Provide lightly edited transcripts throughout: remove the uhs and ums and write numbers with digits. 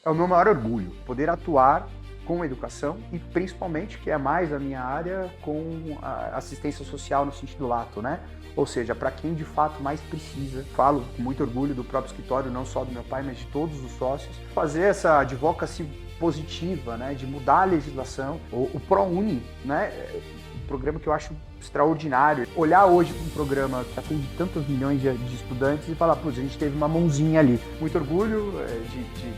É o meu maior orgulho, poder atuar com a educação e principalmente, que é mais a minha área, com a assistência social no sentido lato, né? Ou seja, para quem de fato mais precisa. Falo com muito orgulho do próprio escritório, não só do meu pai, mas de todos os sócios. Fazer essa advocacy positiva, né? De mudar a legislação. O ProUni, né? Um programa que eu acho extraordinário. Olhar hoje para um programa que atende tantos milhões de estudantes e falar, putz, a gente teve uma mãozinha ali. Muito orgulho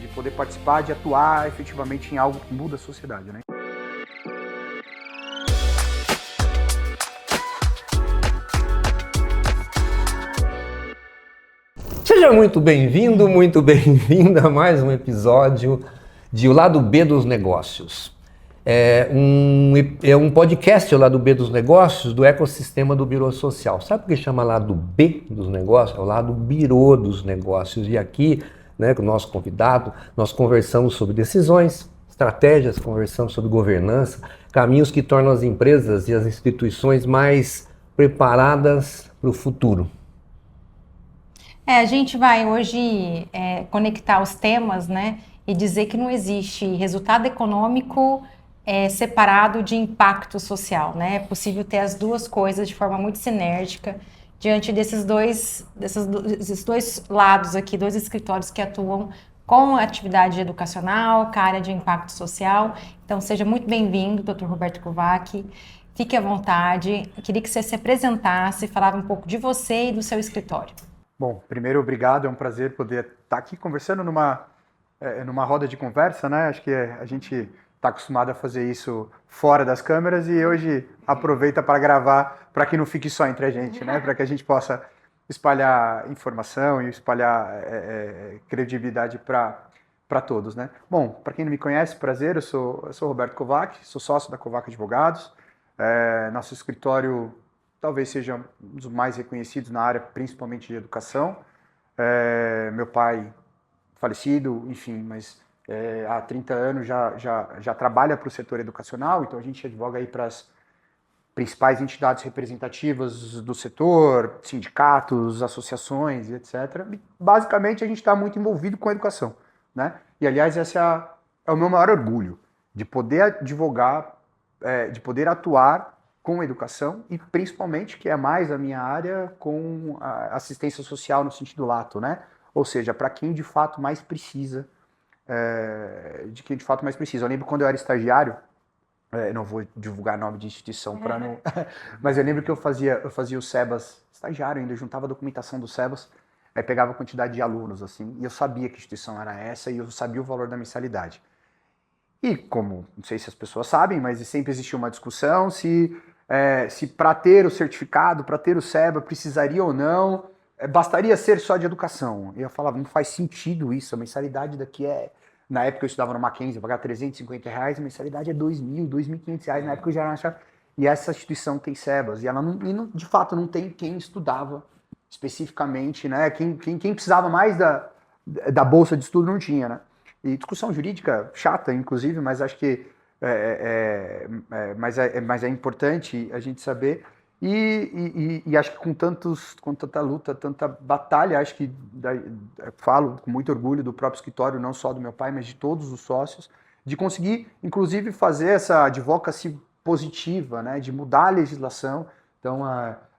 de poder participar, de atuar efetivamente em algo que muda a sociedade, né? Seja muito bem-vindo, muito bem-vinda a mais um episódio de O Lado B dos Negócios. É um podcast, O Lado B dos Negócios, do ecossistema do Birô Social. Sabe por que chama Lado B dos Negócios? É o Lado Birô dos Negócios. E aqui, né, com o nosso convidado, nós conversamos sobre decisões, estratégias, conversamos sobre governança, caminhos que tornam as empresas e as instituições mais preparadas para o futuro. A gente vai hoje conectar os temas, né, e dizer que não existe resultado econômico separado de impacto social, né? É possível ter as duas coisas de forma muito sinérgica diante desses dois lados aqui, dois escritórios que atuam com a atividade educacional, com a área de impacto social. Então, seja muito bem-vindo, Dr. Roberto Kovac. Fique à vontade. Eu queria que você se apresentasse, falava um pouco de você e do seu escritório. Bom, primeiro, obrigado. É um prazer poder estar aqui conversando numa roda de conversa, né? Acho que a gente está acostumado a fazer isso fora das câmeras e hoje aproveita para gravar para que não fique só entre a gente, né? Para que a gente possa espalhar informação e espalhar credibilidade para todos, né? Bom, para quem não me conhece, prazer, eu sou Roberto Kovac, sou sócio da Kovac Advogados. Nosso escritório talvez seja um dos mais reconhecidos na área, principalmente de educação. Meu pai falecido, enfim, mas há 30 anos já trabalha para o setor educacional, então a gente advoga aí para as principais entidades representativas do setor, sindicatos, associações, etc. E, basicamente, a gente está muito envolvido com a educação, né? E, aliás, esse é o meu maior orgulho, de poder advogar, de poder atuar com a educação e, principalmente, que é mais a minha área, com a assistência social no sentido lato, né? Ou seja, para quem de fato mais precisa, Eu lembro quando eu era estagiário, não vou divulgar nome de instituição para não... Mas eu lembro que eu fazia o SEBAS estagiário ainda, eu juntava a documentação do SEBAS, aí pegava a quantidade de alunos, assim, e eu sabia que instituição era essa e eu sabia o valor da mensalidade. E como, não sei se as pessoas sabem, mas sempre existiu uma discussão se para ter o certificado, para ter o SEBA, precisaria ou não, bastaria ser só de educação. E eu falava, não faz sentido isso, a mensalidade daqui na época eu estudava no Mackenzie, eu pagava R$350, a mensalidade é R$2.000, R$2.500, na época eu já achava, e essa instituição tem SEBAS, e ela de fato não tem quem estudava especificamente, né? Quem precisava mais da bolsa de estudo não tinha, né? E discussão jurídica chata, inclusive, mas acho que mas é importante a gente saber e acho que com tanta luta, tanta batalha, acho que falo com muito orgulho do próprio escritório, não só do meu pai, mas de todos os sócios, de conseguir, inclusive, fazer essa advocacy positiva, né, de mudar a legislação. Então,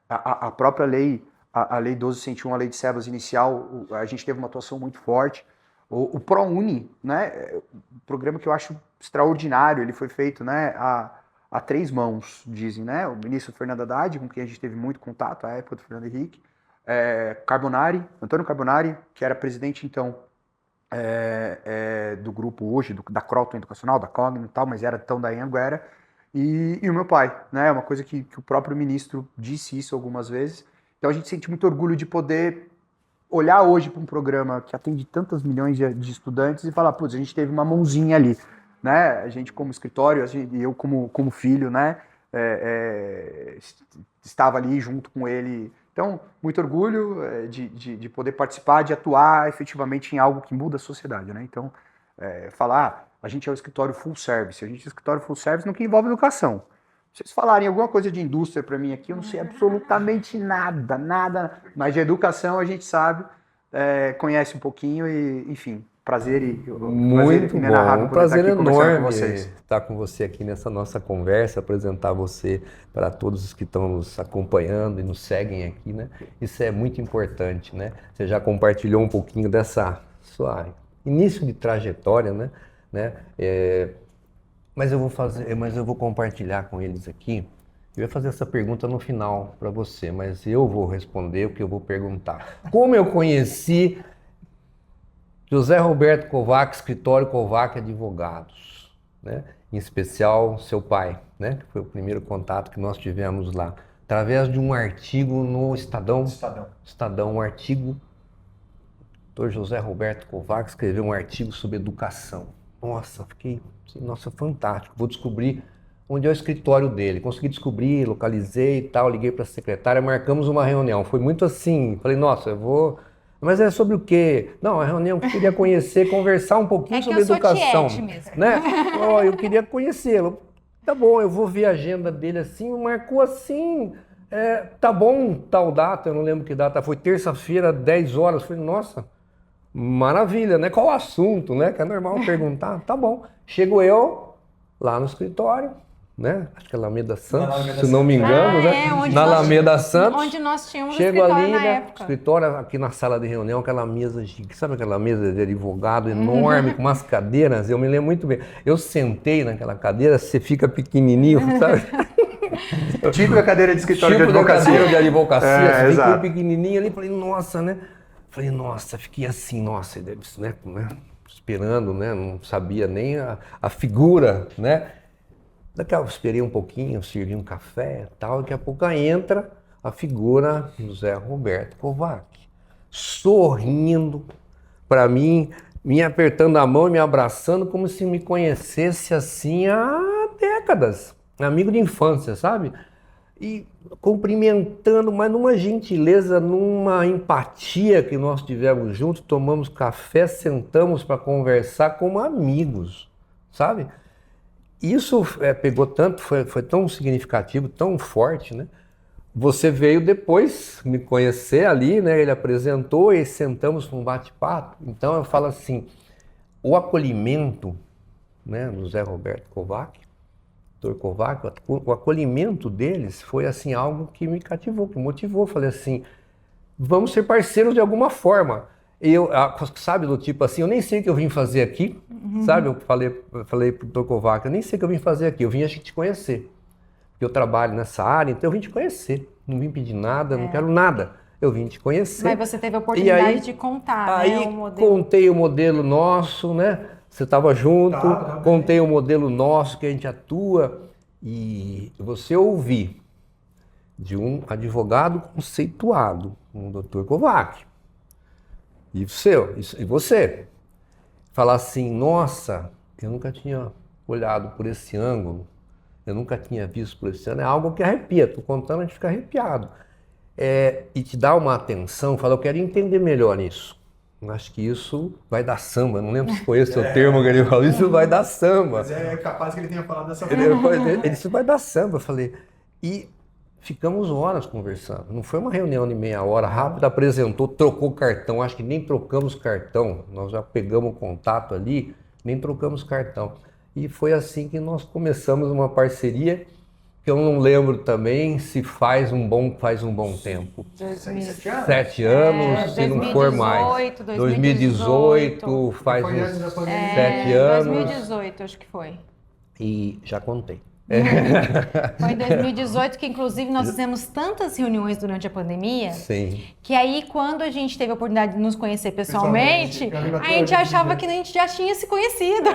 a própria lei, a lei 12.101, a lei de SEBAS inicial, a gente teve uma atuação muito forte. O ProUni, né, um programa que eu acho extraordinário, ele foi feito, né, a três mãos, dizem, né, o ministro Fernando Haddad, com quem a gente teve muito contato, à época do Fernando Henrique, Antônio Carbonari, que era presidente, então, do grupo hoje, da Croton Educacional, da Cogna e tal, mas era tão da Anhanguera, e o meu pai, né, uma coisa que o próprio ministro disse isso algumas vezes, então a gente sente muito orgulho de poder olhar hoje para um programa que atende tantos milhões de estudantes e falar, putz, a gente teve uma mãozinha ali, né? A gente como escritório, e eu como filho, né? Estava ali junto com ele. Então, muito orgulho de poder participar, de atuar efetivamente em algo que muda a sociedade, né? Então, a gente é o escritório full service. A gente é o escritório full service no que envolve educação. Se vocês falarem alguma coisa de indústria para mim aqui, eu não sei absolutamente nada, mas de educação a gente sabe, conhece um pouquinho e, enfim, prazer Muito bom, um prazer estar aqui conversando enorme com vocês. estar com você aqui nessa nossa conversa, apresentar você para todos os que estão nos acompanhando e nos seguem aqui, né? Isso é muito importante, né? Você já compartilhou um pouquinho dessa sua início de trajetória, né? Mas eu vou compartilhar com eles aqui. Eu ia fazer essa pergunta no final para você, mas eu vou responder o que eu vou perguntar. Como eu conheci José Roberto Kovac, escritório Kovac Advogados, né? Em especial seu pai, né? Que foi o primeiro contato que nós tivemos lá, através de um artigo no Estadão, um artigo. O Dr. José Roberto Kovac escreveu um artigo sobre educação. Nossa, fiquei, nossa, fantástico. Vou descobrir onde é o escritório dele. Consegui descobrir, localizei e tal, liguei para a secretária, marcamos uma reunião. Foi muito assim, falei, nossa, eu vou... Mas é sobre o quê? Não, a reunião que eu queria conhecer, conversar um pouquinho sobre educação. Mesmo. Né? Oh, eu queria conhecê-lo. Tá bom, eu vou ver a agenda dele assim, marcou assim, tá bom, tal data, eu não lembro que data, foi terça-feira, 10 horas. Falei, nossa, maravilha, né? Qual o assunto, né? Que é normal perguntar. Tá bom. Chego eu lá no escritório, né? Acho que é Alameda Santos, se não me engano, né? Na Alameda Santos. Onde nós tínhamos Chego escritório ali, na né? época. Escritório aqui na sala de reunião, aquela mesa gigante, sabe aquela mesa de advogado enorme, com umas cadeiras, eu me lembro muito bem. Eu sentei naquela cadeira, você fica pequenininho, sabe? Típica cadeira de escritório Tipo de advocacia. cadeira de advocacia, você exato. fiquei pequenininho ali, falei, nossa, né? Falei, nossa, fiquei assim, nossa, deve ser, né? Esperando, né? Não sabia nem a figura, né? Daqui a pouco eu esperei um pouquinho, servi um café e tal, daqui a pouco entra a figura do José Roberto Kovac, sorrindo para mim, me apertando a mão e me abraçando como se me conhecesse assim há décadas, amigo de infância, sabe? E cumprimentando, mas numa gentileza, numa empatia que nós tivemos juntos, tomamos café, sentamos para conversar como amigos, sabe? Isso pegou tanto, foi tão significativo, tão forte, né? Você veio depois me conhecer ali, né? Ele apresentou e sentamos para um bate-papo. Então eu falo assim, o acolhimento, né, do Zé Roberto Kovac, Dr. Kovac, o acolhimento deles foi assim algo que me cativou, que motivou. Falei assim, vamos ser parceiros de alguma forma. Eu, sabe, do tipo assim, eu nem sei o que eu vim fazer aqui, sabe? Eu falei pro Dr. Kovac, eu nem sei o que eu vim fazer aqui, eu vim a gente te conhecer. Porque eu trabalho nessa área, então eu vim te conhecer. Não vim pedir nada, não quero nada. Eu vim te conhecer. Mas você teve a oportunidade de contar, aí, né? O modelo. Contei o modelo nosso, né? Você estava junto, contei o modelo nosso que a gente atua. E você ouvir de um advogado conceituado, um Dr. Kovac, e você falar assim, nossa, eu nunca tinha olhado por esse ângulo, eu nunca tinha visto por esse ângulo, é algo que arrepia, estou contando, a gente fica arrepiado. E te dá uma atenção, fala, eu quero entender melhor isso. Acho que isso vai dar samba, não lembro se foi esse o termo que ele falou, isso vai dar samba. Mas é capaz que ele tenha falado dessa forma. Ele disse, vai dar samba, eu falei. E ficamos horas conversando, não foi uma reunião de meia hora, rápido, apresentou, trocou cartão, acho que nem trocamos cartão, nós já pegamos o contato ali, nem trocamos cartão. E foi assim que nós começamos uma parceria, que eu não lembro também se faz um bom tempo. 7 anos, se não for mais. 2018, faz uns 7 anos. 2018, acho que foi. E já contei. Foi em 2018 que, inclusive, nós fizemos tantas reuniões durante a pandemia. Sim. Que aí, quando a gente teve a oportunidade de nos conhecer pessoalmente, a gente achava que a gente já tinha se conhecido.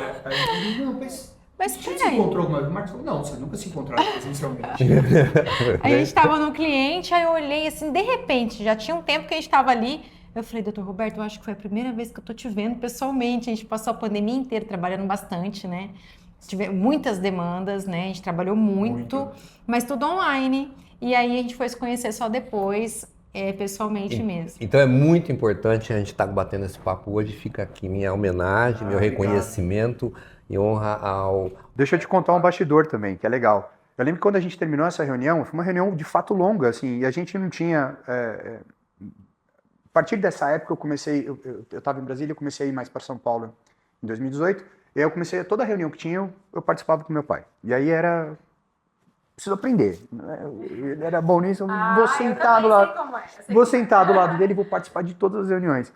Mas você se encontrou alguma vez? O Marcos falou, não, você nunca se encontraram presencialmente. A gente estava no cliente, aí eu olhei assim, de repente, já tinha um tempo que a gente estava ali. Eu falei, doutor Roberto, eu acho que foi a primeira vez que eu tô te vendo pessoalmente. A gente passou a pandemia inteira trabalhando bastante, né? Tivemos muitas demandas, né? A gente trabalhou muito, mas tudo online. E aí a gente foi se conhecer só depois, pessoalmente mesmo. Então é muito importante a gente estar batendo esse papo hoje. Fica aqui minha homenagem, meu reconhecimento e honra ao... Deixa eu te contar um bastidor também, que é legal. Eu lembro que quando a gente terminou essa reunião, foi uma reunião de fato longa, assim, e a gente não tinha partir dessa época eu estava em Brasília, eu comecei a ir mais para São Paulo em 2018, e aí eu comecei, toda reunião que tinha, eu participava com meu pai. E aí era, preciso aprender, né? Ele era bom nisso, vou sentar do lado dele e vou participar de todas as reuniões.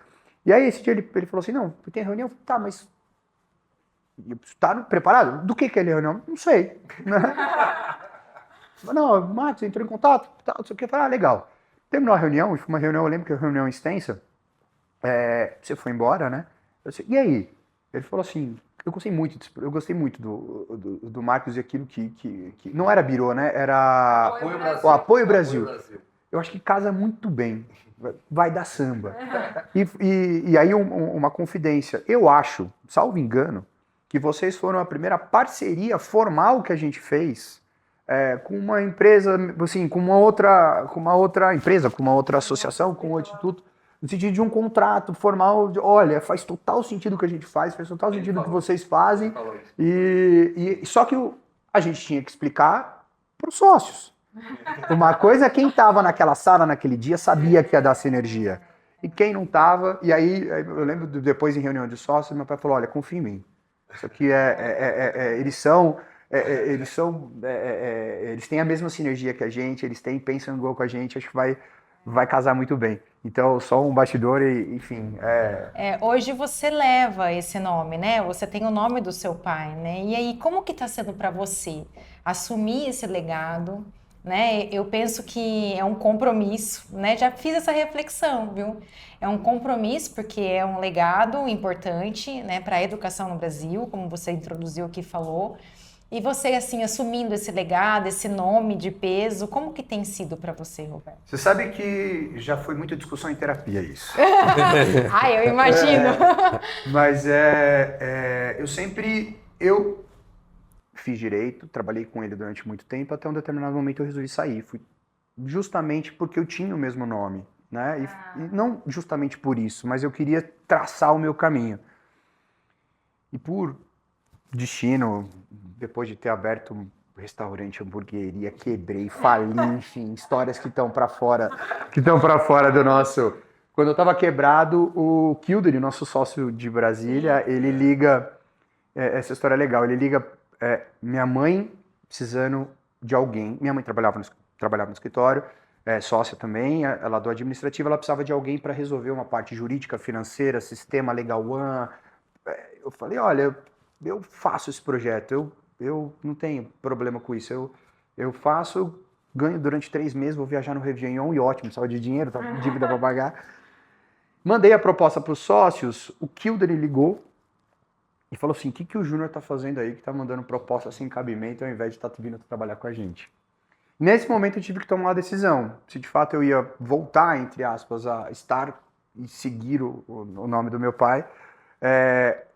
E aí esse dia ele falou assim, não, tem reunião? Tá, mas tá preparado? Do que é a reunião? Não sei. Não, Marcos, entrou em contato, tá, não sei o que, eu falei, legal. Terminou a reunião, e foi uma reunião, eu lembro que foi uma reunião extensa, você foi embora, né? Eu disse, e aí? Ele falou assim, eu gostei muito do Marcos e aquilo que não era birô, né? Era o Apoio Brasil. Eu acho que casa muito bem, vai dar samba. E aí uma confidência, eu acho, salvo engano, que vocês foram a primeira parceria formal que a gente fez com uma empresa, assim, com uma outra empresa, com uma outra associação, com o Instituto, no sentido de um contrato formal, olha, faz total sentido o que a gente faz total sentido o que vocês fazem, só que a gente tinha que explicar para os sócios. Uma coisa, quem estava naquela sala naquele dia sabia que ia dar sinergia, e quem não estava, e aí eu lembro depois em reunião de sócios, meu pai falou, olha, confia em mim, isso aqui eles têm a mesma sinergia que a gente, pensam igual com a gente, acho que vai casar muito bem. Então, só um bastidor e, enfim... Hoje você leva esse nome, né? Você tem o nome do seu pai, né? E aí, como que está sendo para você assumir esse legado, né? Eu penso que é um compromisso, né? Já fiz essa reflexão, viu? É um compromisso porque é um legado importante, né, para a educação no Brasil, como você introduziu aqui e falou. E você, assim, assumindo esse legado, esse nome de peso, como que tem sido para você, Roberto? Você sabe que já foi muita discussão em terapia isso. Eu imagino. Mas eu fiz direito, trabalhei com ele durante muito tempo, até um determinado momento eu resolvi sair. Fui justamente porque eu tinha o mesmo nome, né? E não justamente por isso, mas eu queria traçar o meu caminho. E por destino, depois de ter aberto um restaurante, hamburgueria, quebrei, fali, enfim, histórias que estão para fora do nosso... Quando eu estava quebrado, o Kilder, nosso sócio de Brasília, ele liga, essa história é legal, ele liga, minha mãe precisando de alguém, minha mãe trabalhava no escritório, sócia também, ela do administrativo, ela precisava de alguém para resolver uma parte jurídica, financeira, sistema Legal One. Eu falei, olha, eu faço esse projeto, eu não tenho problema com isso, eu faço, eu ganho durante 3 meses, vou viajar no Réveillon e ótimo, precisava de dinheiro, tava com dívida para pagar. Mandei a proposta para os sócios, o Kilder ligou e falou assim, o que o Júnior está fazendo aí que está mandando proposta sem cabimento ao invés de estar vindo trabalhar com a gente? Nesse momento eu tive que tomar uma decisão, se de fato eu ia voltar, entre aspas, a estar e seguir o nome do meu pai,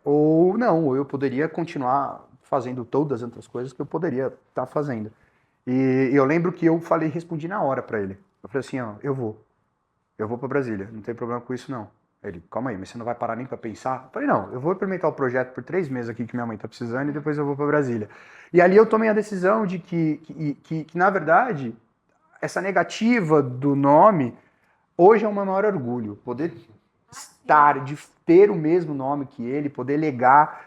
ou não, ou eu poderia continuar fazendo todas as outras coisas que eu poderia estar fazendo. E eu lembro que eu respondi na hora para ele. Eu falei assim, ó, eu vou para Brasília, não tem problema com isso não. Ele, calma aí, mas você não vai parar nem para pensar? Eu falei, não, eu vou implementar o projeto por 3 meses aqui que minha mãe está precisando e depois eu vou para Brasília. E ali eu tomei a decisão de que, na verdade, essa negativa do nome, hoje é o meu maior orgulho, poder de ter o mesmo nome que ele, poder levar,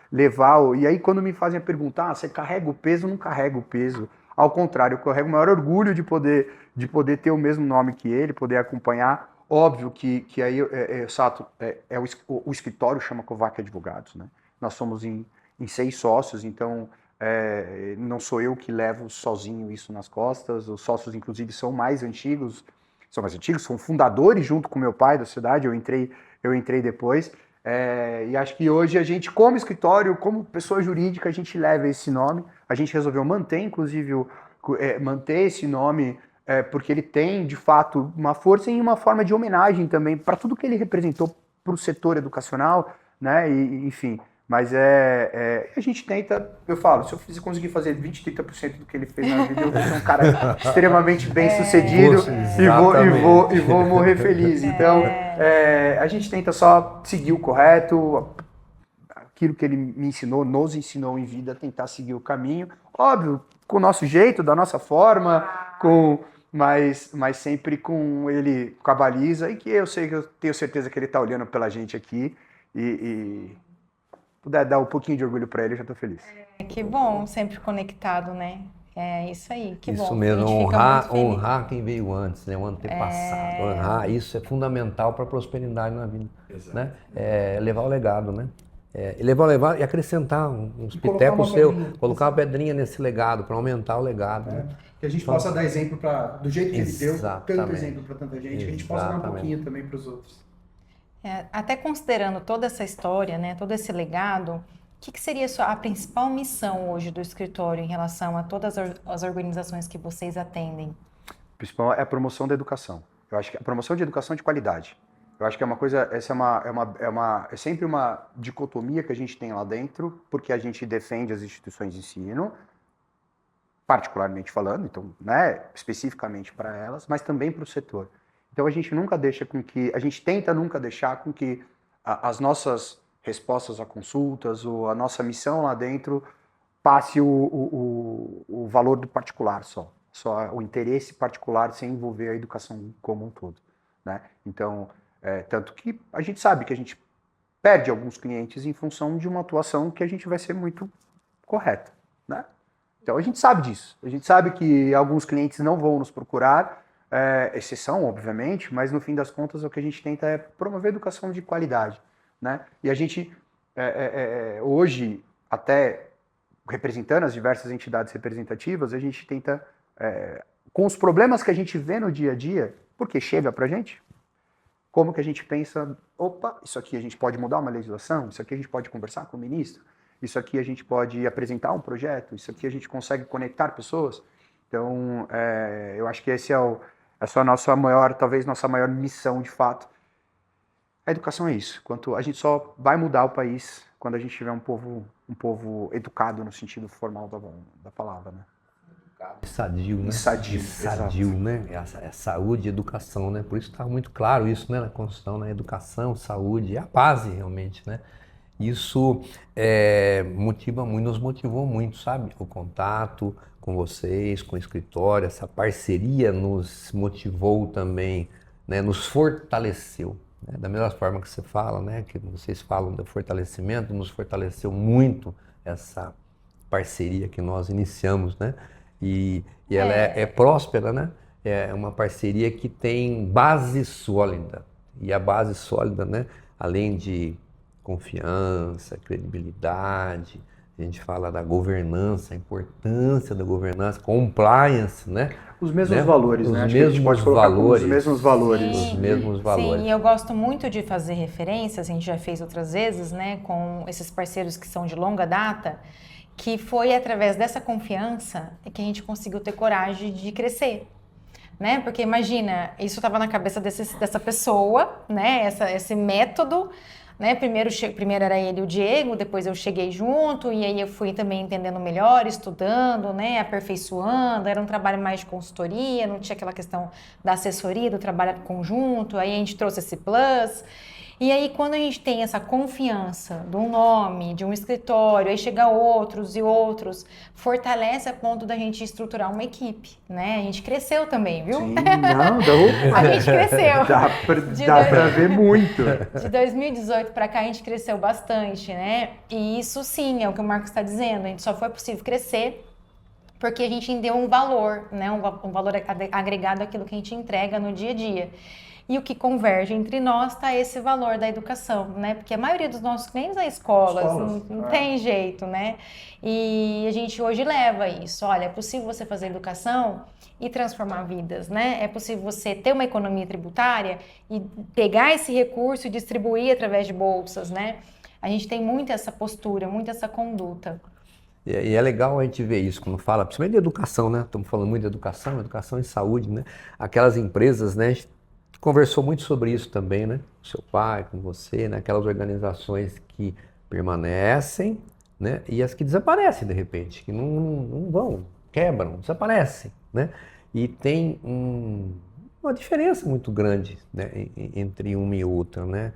e aí quando me fazem a pergunta, você carrega o peso? Não carrego o peso, ao contrário, eu carrego o maior orgulho de poder ter o mesmo nome que ele, poder acompanhar. Óbvio que aí, Sato, o escritório chama Kovac Advogados, né? Nós somos em 6 sócios, então não sou eu que levo sozinho isso nas costas, os sócios inclusive são mais antigos, são fundadores junto com meu pai da cidade, eu entrei depois, e acho que hoje a gente, como escritório, como pessoa jurídica, a gente leva esse nome, a gente resolveu manter, inclusive, manter esse nome, porque ele tem, de fato, uma força e uma forma de homenagem também para tudo que ele representou para o setor educacional, né, e, enfim, mas a gente tenta, eu falo, se eu conseguir fazer 20, 30% do que ele fez na vida, eu vou ser um cara extremamente bem sucedido e vou morrer feliz. Então, a gente tenta só seguir o correto, aquilo que ele me ensinou, nos ensinou em vida, tentar seguir o caminho. Óbvio, com o nosso jeito, da nossa forma, com mas sempre com ele, com a baliza, e que eu tenho certeza que ele está olhando pela gente aqui e puder dar um pouquinho de orgulho para ele, eu já estou feliz. Que bom, sempre conectado, né? É isso aí, que bom. Isso A mesmo, gente fica muito feliz. honrar quem veio antes, né? O antepassado. Honrar, isso é fundamental para a prosperidade na vida. Né? Levar o legado, né? Levar e acrescentar uns pitecos seus, colocar uma pedrinha nesse legado, para aumentar o legado. Né? Que a gente possa dar exemplo do jeito que ele deu, Exatamente. tanto exemplo para tanta gente, que a gente possa dar um pouquinho também para os outros. Até considerando toda essa história, né, todo esse legado, o que seria a principal missão hoje do escritório em relação a todas as organizações que vocês atendem? O principal é a promoção da educação. Eu acho que a promoção de educação de qualidade. Eu acho que é uma coisa, essa é sempre uma dicotomia que a gente tem lá dentro, porque a gente defende as instituições de ensino, particularmente falando, então, né, especificamente para elas, mas também para o setor. Então a gente tenta nunca deixar com que as nossas respostas a consultas ou a nossa missão lá dentro passe o valor do particular só o interesse particular sem envolver a educação como um todo, né? Então, tanto que a gente sabe que a gente perde alguns clientes em função de uma atuação que a gente vai ser muito correta, né? Então a gente sabe disso, a gente sabe que alguns clientes não vão nos procurar, exceção, obviamente, mas no fim das contas o que a gente tenta é promover educação de qualidade, né? E a gente, hoje, até representando as diversas entidades representativas, a gente tenta, com os problemas que a gente vê no dia a dia, porque chega pra gente, como que a gente pensa, opa, isso aqui a gente pode mudar uma legislação, isso aqui a gente pode conversar com o ministro, isso aqui a gente pode apresentar um projeto, isso aqui a gente consegue conectar pessoas. Então, eu acho que essa é a nossa maior missão de fato. A educação é isso. A gente só vai mudar o país quando a gente tiver um povo educado no sentido formal da palavra, né? Sadio, né? Sadio, né? É saúde e educação, né? Por isso está muito claro isso, né? Na Constituição, né? Educação, saúde, é a base realmente, né? Isso nos motivou muito, sabe? O contato com vocês, com o escritório, essa parceria nos motivou também, né? Nos fortaleceu. Né? Da mesma forma que você fala, né? Que vocês falam do fortalecimento, nos fortaleceu muito essa parceria que nós iniciamos, né? E ela é próspera, né? É uma parceria que tem base sólida. E a base sólida, né? Além de confiança, credibilidade, a gente fala da governança, a importância da governança, compliance, né? Os mesmos valores, né? Os mesmos valores. Os mesmos valores. Sim, os mesmos valores. Sim, e eu gosto muito de fazer referências, a gente já fez outras vezes, né? Com esses parceiros que são de longa data, que foi através dessa confiança que a gente conseguiu ter coragem de crescer, né? Porque imagina, isso estava na cabeça dessa pessoa, né? Esse método, né? Primeiro era ele e o Diego, depois eu cheguei junto e aí eu fui também entendendo melhor, estudando, né? Aperfeiçoando, era um trabalho mais de consultoria, não tinha aquela questão da assessoria, do trabalho conjunto, aí a gente trouxe esse plus. E aí, quando a gente tem essa confiança de um nome, de um escritório, aí chega outros e outros, fortalece a ponto da gente estruturar uma equipe, né? A gente cresceu também, viu? Sim, não, A gente cresceu. Dá pra ver muito. De 2018 para cá, a gente cresceu bastante, né? E isso, sim, é o que o Marcos está dizendo. A gente só foi possível crescer porque a gente deu um valor, né? Um valor agregado àquilo que a gente entrega no dia a dia. E o que converge entre nós está esse valor da educação, né? Porque a maioria dos nossos clientes é escolas, não tem jeito, né? E a gente hoje leva isso. Olha, é possível você fazer educação e transformar vidas, né? É possível você ter uma economia tributária e pegar esse recurso e distribuir através de bolsas, né? A gente tem muito essa postura, muito essa conduta. E é legal a gente ver isso quando fala, principalmente de educação, né? Estamos falando muito de educação e saúde, né? Aquelas empresas, né? Conversou muito sobre isso também, né? Com seu pai, com você, né? Aquelas organizações que permanecem, né? E as que desaparecem de repente, que não vão, quebram, desaparecem, né? E tem uma diferença muito grande, né? Entre uma e outra, né?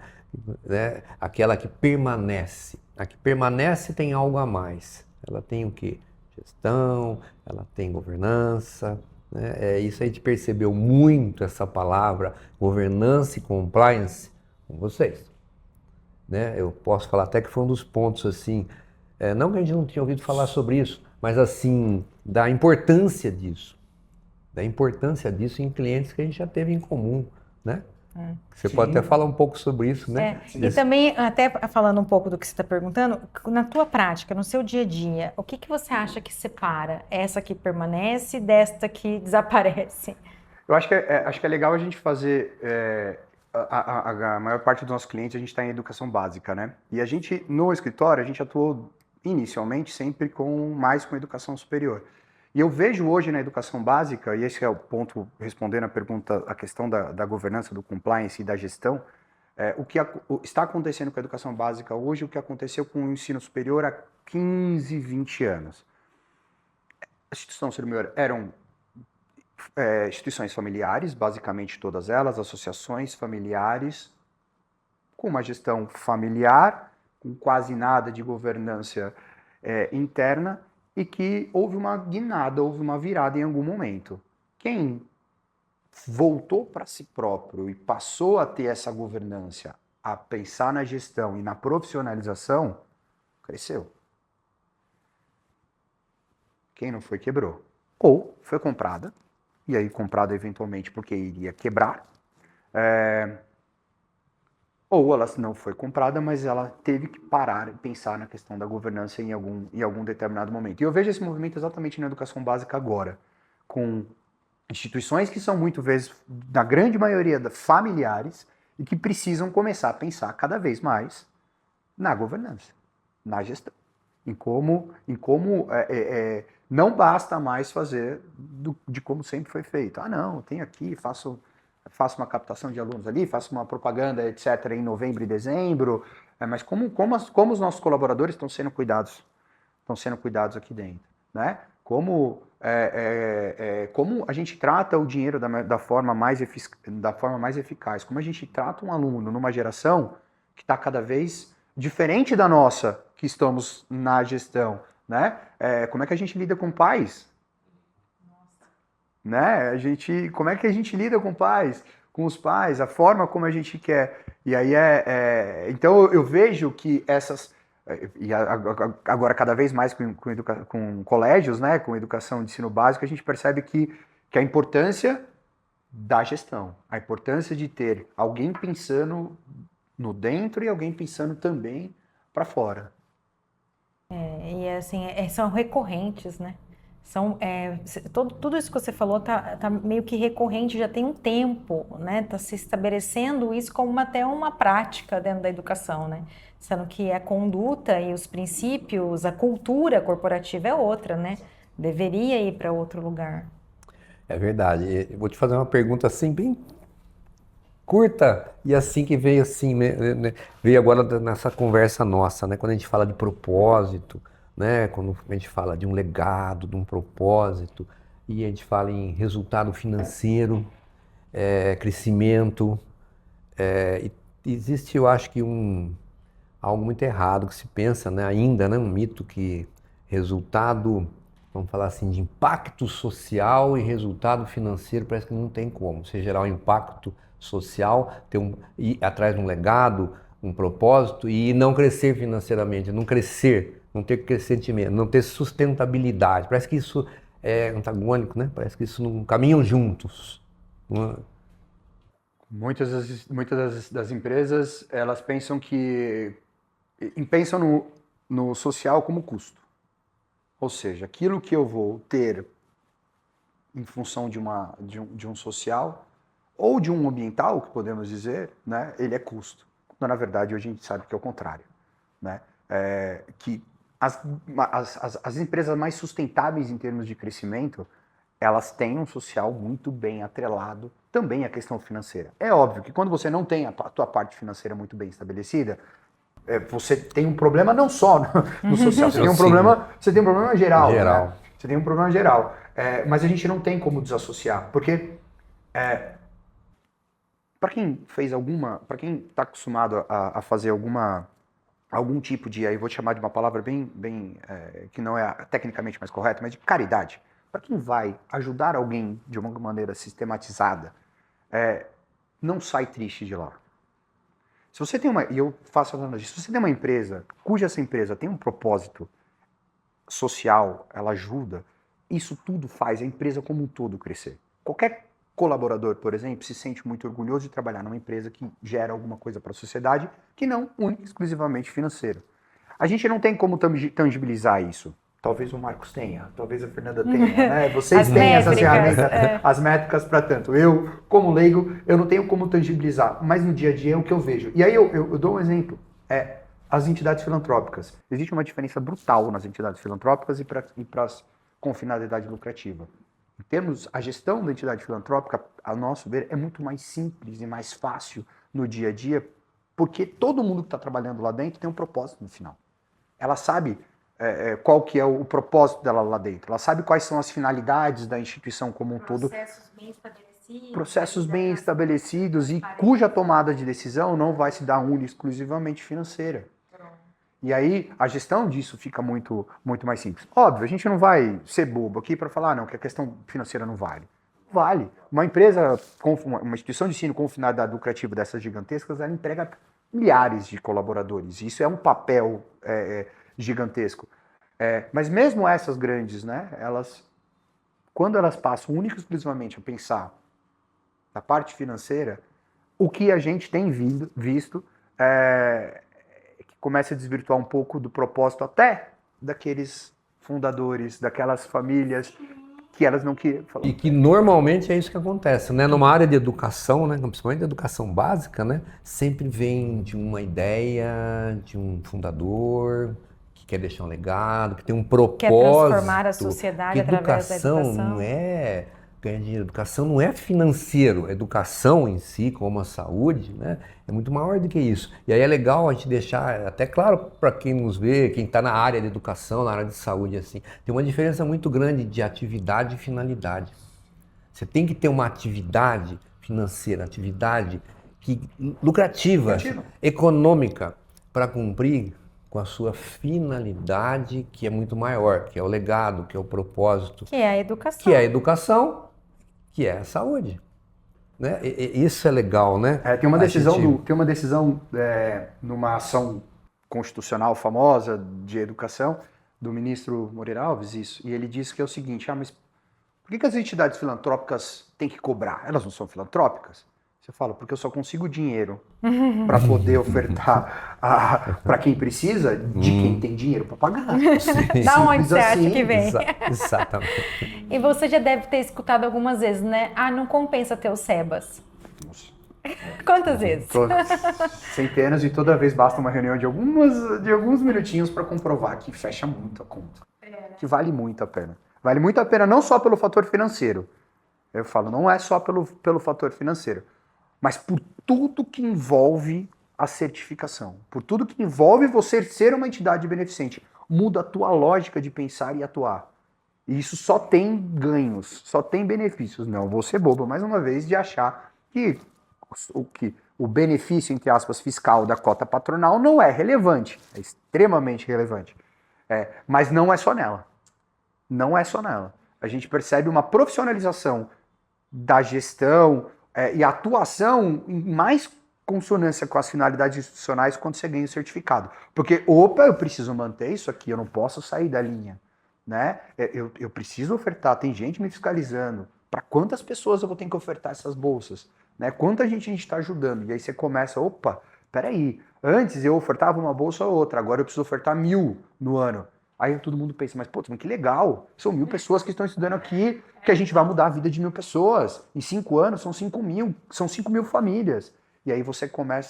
Aquela que permanece. A que permanece tem algo a mais. Ela tem o quê? Gestão, ela tem governança, né? Isso a gente percebeu muito essa palavra, governança e compliance, com vocês. Né? Eu posso falar até que foi um dos pontos, assim, não que a gente não tinha ouvido falar sobre isso, mas assim, da importância disso em clientes que a gente já teve em comum, né? Você pode até falar um pouco sobre isso, né? E também, até falando um pouco do que você está perguntando, na tua prática, no seu dia a dia, o que você acha que separa essa que permanece desta que desaparece? Eu acho que é legal a gente fazer. A maior parte dos nossos clientes a gente está em educação básica, né? E a gente, no escritório, a gente atuou inicialmente sempre mais com educação superior. E eu vejo hoje na educação básica, e esse é o ponto, respondendo a pergunta, a questão da governança, do compliance e da gestão, o que está acontecendo com a educação básica hoje, o que aconteceu com o ensino superior há 15, 20 anos. A instituição superior eram instituições familiares, basicamente todas elas, associações familiares, com uma gestão familiar, com quase nada de governança interna, e que houve uma guinada, houve uma virada em algum momento. Quem voltou para si próprio e passou a ter essa governança, a pensar na gestão e na profissionalização, cresceu. Quem não foi, quebrou. Ou foi comprada, e aí comprada eventualmente porque iria quebrar, ou ela não foi comprada, mas ela teve que parar e pensar na questão da governança em algum determinado momento. E eu vejo esse movimento exatamente na educação básica agora, com instituições que são muitas vezes, na grande maioria, familiares, e que precisam começar a pensar cada vez mais na governança, na gestão, em como não basta mais fazer de como sempre foi feito. Ah, não, eu tenho aqui, faço uma captação de alunos ali, faço uma propaganda, etc., em novembro e dezembro, mas como os nossos colaboradores estão sendo cuidados aqui dentro, né? Como a gente trata o dinheiro da forma mais eficaz, como a gente trata um aluno numa geração que está cada vez diferente da nossa, que estamos na gestão, né? Como é que a gente lida com pais? Né? Como é que a gente lida com os pais, a forma como a gente quer. E aí então eu vejo que e agora cada vez mais com colégios, né, com educação de ensino básico, a gente percebe que a importância da gestão, a importância de ter alguém pensando no dentro e alguém pensando também para fora. E assim, são recorrentes, né? Tudo isso que você falou tá meio que recorrente, já tem um tempo, né? Tá se estabelecendo isso como até uma prática dentro da educação, né? Sendo que a conduta e os princípios, a cultura corporativa é outra, né? Deveria ir para outro lugar. É verdade. Eu vou te fazer uma pergunta assim, bem curta, e assim que veio assim, né? Veio agora nessa conversa nossa, né? Quando a gente fala de propósito, né? Quando a gente fala de um legado, de um propósito, e a gente fala em resultado financeiro, crescimento, e existe, eu acho que algo muito errado que se pensa, né? Ainda, né? Um mito que resultado, vamos falar assim, de impacto social e resultado financeiro parece que não tem como. Você gerar um impacto social, ir atrás de um legado, um propósito e não crescer financeiramente, não ter crescimento, não ter sustentabilidade. Parece que isso é antagônico, né? Parece que isso não caminham juntos. Muitas das empresas, elas pensam pensam no social como custo. Ou seja, aquilo que eu vou ter em função de um social ou de um ambiental, que podemos dizer, né, ele é custo. Quando, na verdade, hoje a gente sabe que é o contrário. Né? Que as empresas mais sustentáveis em termos de crescimento, elas têm um social muito bem atrelado também à questão financeira. É óbvio que quando você não tem a tua parte financeira muito bem estabelecida, você tem um problema não só no social, você tem um problema geral. Né? Você tem um problema geral. Mas a gente não tem como desassociar, porque para quem está acostumado a fazer algum tipo de, aí vou te chamar de uma palavra bem que não é tecnicamente mais correta, mas de caridade. para quem vai ajudar alguém de uma maneira sistematizada, não sai triste de lá. Se você tem e eu faço a analogia, se você tem uma empresa, cuja essa empresa tem um propósito social, ela ajuda, isso tudo faz a empresa como um todo crescer. Qualquer colaborador, por exemplo, se sente muito orgulhoso de trabalhar numa empresa que gera alguma coisa para a sociedade, que não única e exclusivamente financeira. A gente não tem como tangibilizar isso. Talvez o Marcos tenha, talvez a Fernanda tenha, né? Vocês têm essas ferramentas, as métricas para tanto. Eu, como leigo, eu não tenho como tangibilizar, mas no dia a dia é o que eu vejo. E aí eu dou um exemplo, as entidades filantrópicas. Existe uma diferença brutal nas entidades filantrópicas e para as com finalidade lucrativa. Em termos, a gestão da entidade filantrópica, a nosso ver, é muito mais simples e mais fácil no dia a dia, porque todo mundo que está trabalhando lá dentro tem um propósito no final. Ela sabe qual que é o propósito dela lá dentro. Ela sabe quais são as finalidades da instituição como um todo. Processos bem estabelecidos e cuja tomada de decisão não vai se dar única e exclusivamente financeira. E aí a gestão disso fica muito, muito mais simples. Óbvio, a gente não vai ser bobo aqui para falar não, que a questão financeira não vale. Vale. Uma empresa, uma instituição de ensino com finalidade lucrativa dessas gigantescas, ela emprega milhares de colaboradores. Isso é um papel gigantesco. Mas mesmo essas grandes, né, quando elas passam única e exclusivamente a pensar na parte financeira, o que a gente tem visto que começa a desvirtuar um pouco do propósito até daqueles fundadores, daquelas famílias que elas não queriam. E que normalmente é isso que acontece, né? Numa área de educação, né? Principalmente de educação básica, né? Sempre vem de uma ideia, de um fundador que quer deixar um legado, que tem um propósito. Quer transformar a sociedade através da educação. Não é ganhar dinheiro. Educação não é financeiro. A educação em si, como a saúde, né? É muito maior do que isso. E aí é legal a gente deixar até claro para quem nos vê, quem está na área de educação, na área de saúde, assim, tem uma diferença muito grande de atividade e finalidade. Você tem que ter uma atividade financeira, atividade lucrativa, econômica, para cumprir com a sua finalidade, que é muito maior, que é o legado, que é o propósito. Que é a educação. Que é a educação, que é a saúde. Né? Isso é legal, né? Tem uma decisão numa ação constitucional famosa de educação do ministro Moreira Alves, isso, e ele disse que é o seguinte, mas por que as entidades filantrópicas têm que cobrar? Elas não são filantrópicas? Você fala, porque eu só consigo dinheiro para poder ofertar para quem precisa de quem tem dinheiro para pagar. Da onde você acha que vem? Exatamente. E você já deve ter escutado algumas vezes, né? Não compensa ter o Sebas. Nossa. Quantas vezes? Centenas, e toda vez basta uma reunião de alguns minutinhos para comprovar que fecha muito a conta. Que vale muito a pena. Vale muito a pena não só pelo fator financeiro. Eu falo, não é só pelo fator financeiro, mas por tudo que envolve a certificação, por tudo que envolve você ser uma entidade beneficente. Muda a tua lógica de pensar e atuar. E isso só tem ganhos, só tem benefícios. Não vou ser bobo, mais uma vez, de achar que o benefício, entre aspas, fiscal da cota patronal não é relevante, é extremamente relevante. Mas não é só nela. Não é só nela. A gente percebe uma profissionalização da gestão e atuação em mais consonância com as finalidades institucionais quando você ganha o certificado. Porque, eu preciso manter isso aqui, eu não posso sair da linha. Né? Eu preciso ofertar, tem gente me fiscalizando. Para quantas pessoas eu vou ter que ofertar essas bolsas? Né? Quanta gente a gente está ajudando? E aí você começa, peraí, antes eu ofertava uma bolsa ou outra, agora eu preciso ofertar 1.000 no ano. Aí todo mundo pensa, mas que legal, são 1.000 pessoas que estão estudando aqui, que a gente vai mudar a vida de 1.000 pessoas. Em 5 anos são 5.000, são 5.000 famílias. E aí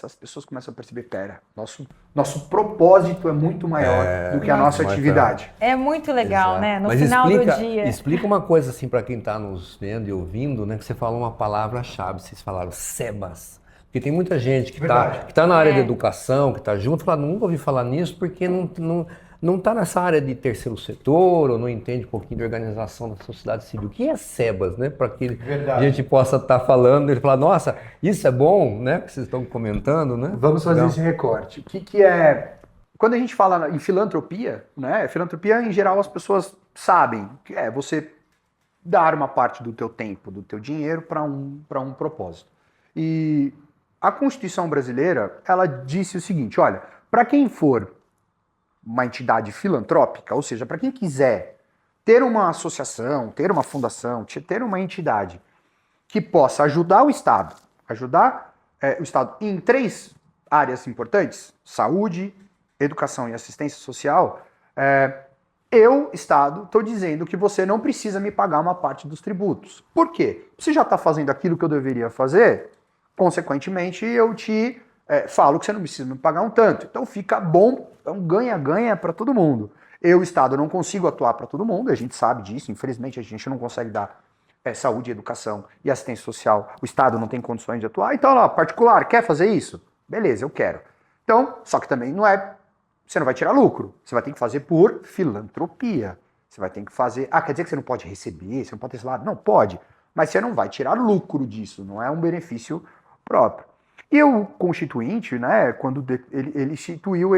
as pessoas começam a perceber, nosso propósito é muito maior do que a nossa atividade. É muito legal, Exato. né? No Mas final do dia. Explica uma coisa assim para quem está nos vendo e ouvindo, né? Que você falou uma palavra-chave, vocês falaram Sebas. Porque tem muita gente que está na área da educação, que está junto, fala, nunca ouvi falar nisso porque não está nessa área de terceiro setor ou não entende um pouquinho de organização da sociedade civil. O que é Sebas, né? Para que a gente possa estar falando, ele falar, nossa, isso é bom, né? Que vocês estão comentando, né? Vamos fazer esse recorte. O que é... Quando a gente fala em filantropia, né? Filantropia, em geral, as pessoas sabem que você dar uma parte do teu tempo, do teu dinheiro para um propósito. E a Constituição brasileira, ela disse o seguinte, olha, para quem for uma entidade filantrópica, ou seja, para quem quiser ter uma associação, ter uma fundação, ter uma entidade que possa ajudar o Estado em 3 áreas importantes, saúde, educação e assistência social, eu, Estado, estou dizendo que você não precisa me pagar uma parte dos tributos. Por quê? Você já está fazendo aquilo que eu deveria fazer, consequentemente eu te falo que você não precisa me pagar um tanto. Então fica bom, é um ganha-ganha para todo mundo. Eu, Estado, não consigo atuar para todo mundo, a gente sabe disso, infelizmente a gente não consegue dar saúde, educação e assistência social. O Estado não tem condições de atuar, então lá, particular, quer fazer isso? Beleza, eu quero. Então, só que também você não vai tirar lucro, você vai ter que fazer por filantropia. Você vai ter que fazer, quer dizer que você não pode receber, você não pode ter salário? Não, pode, mas você não vai tirar lucro disso, não é um benefício próprio. E o Constituinte, né, quando ele instituiu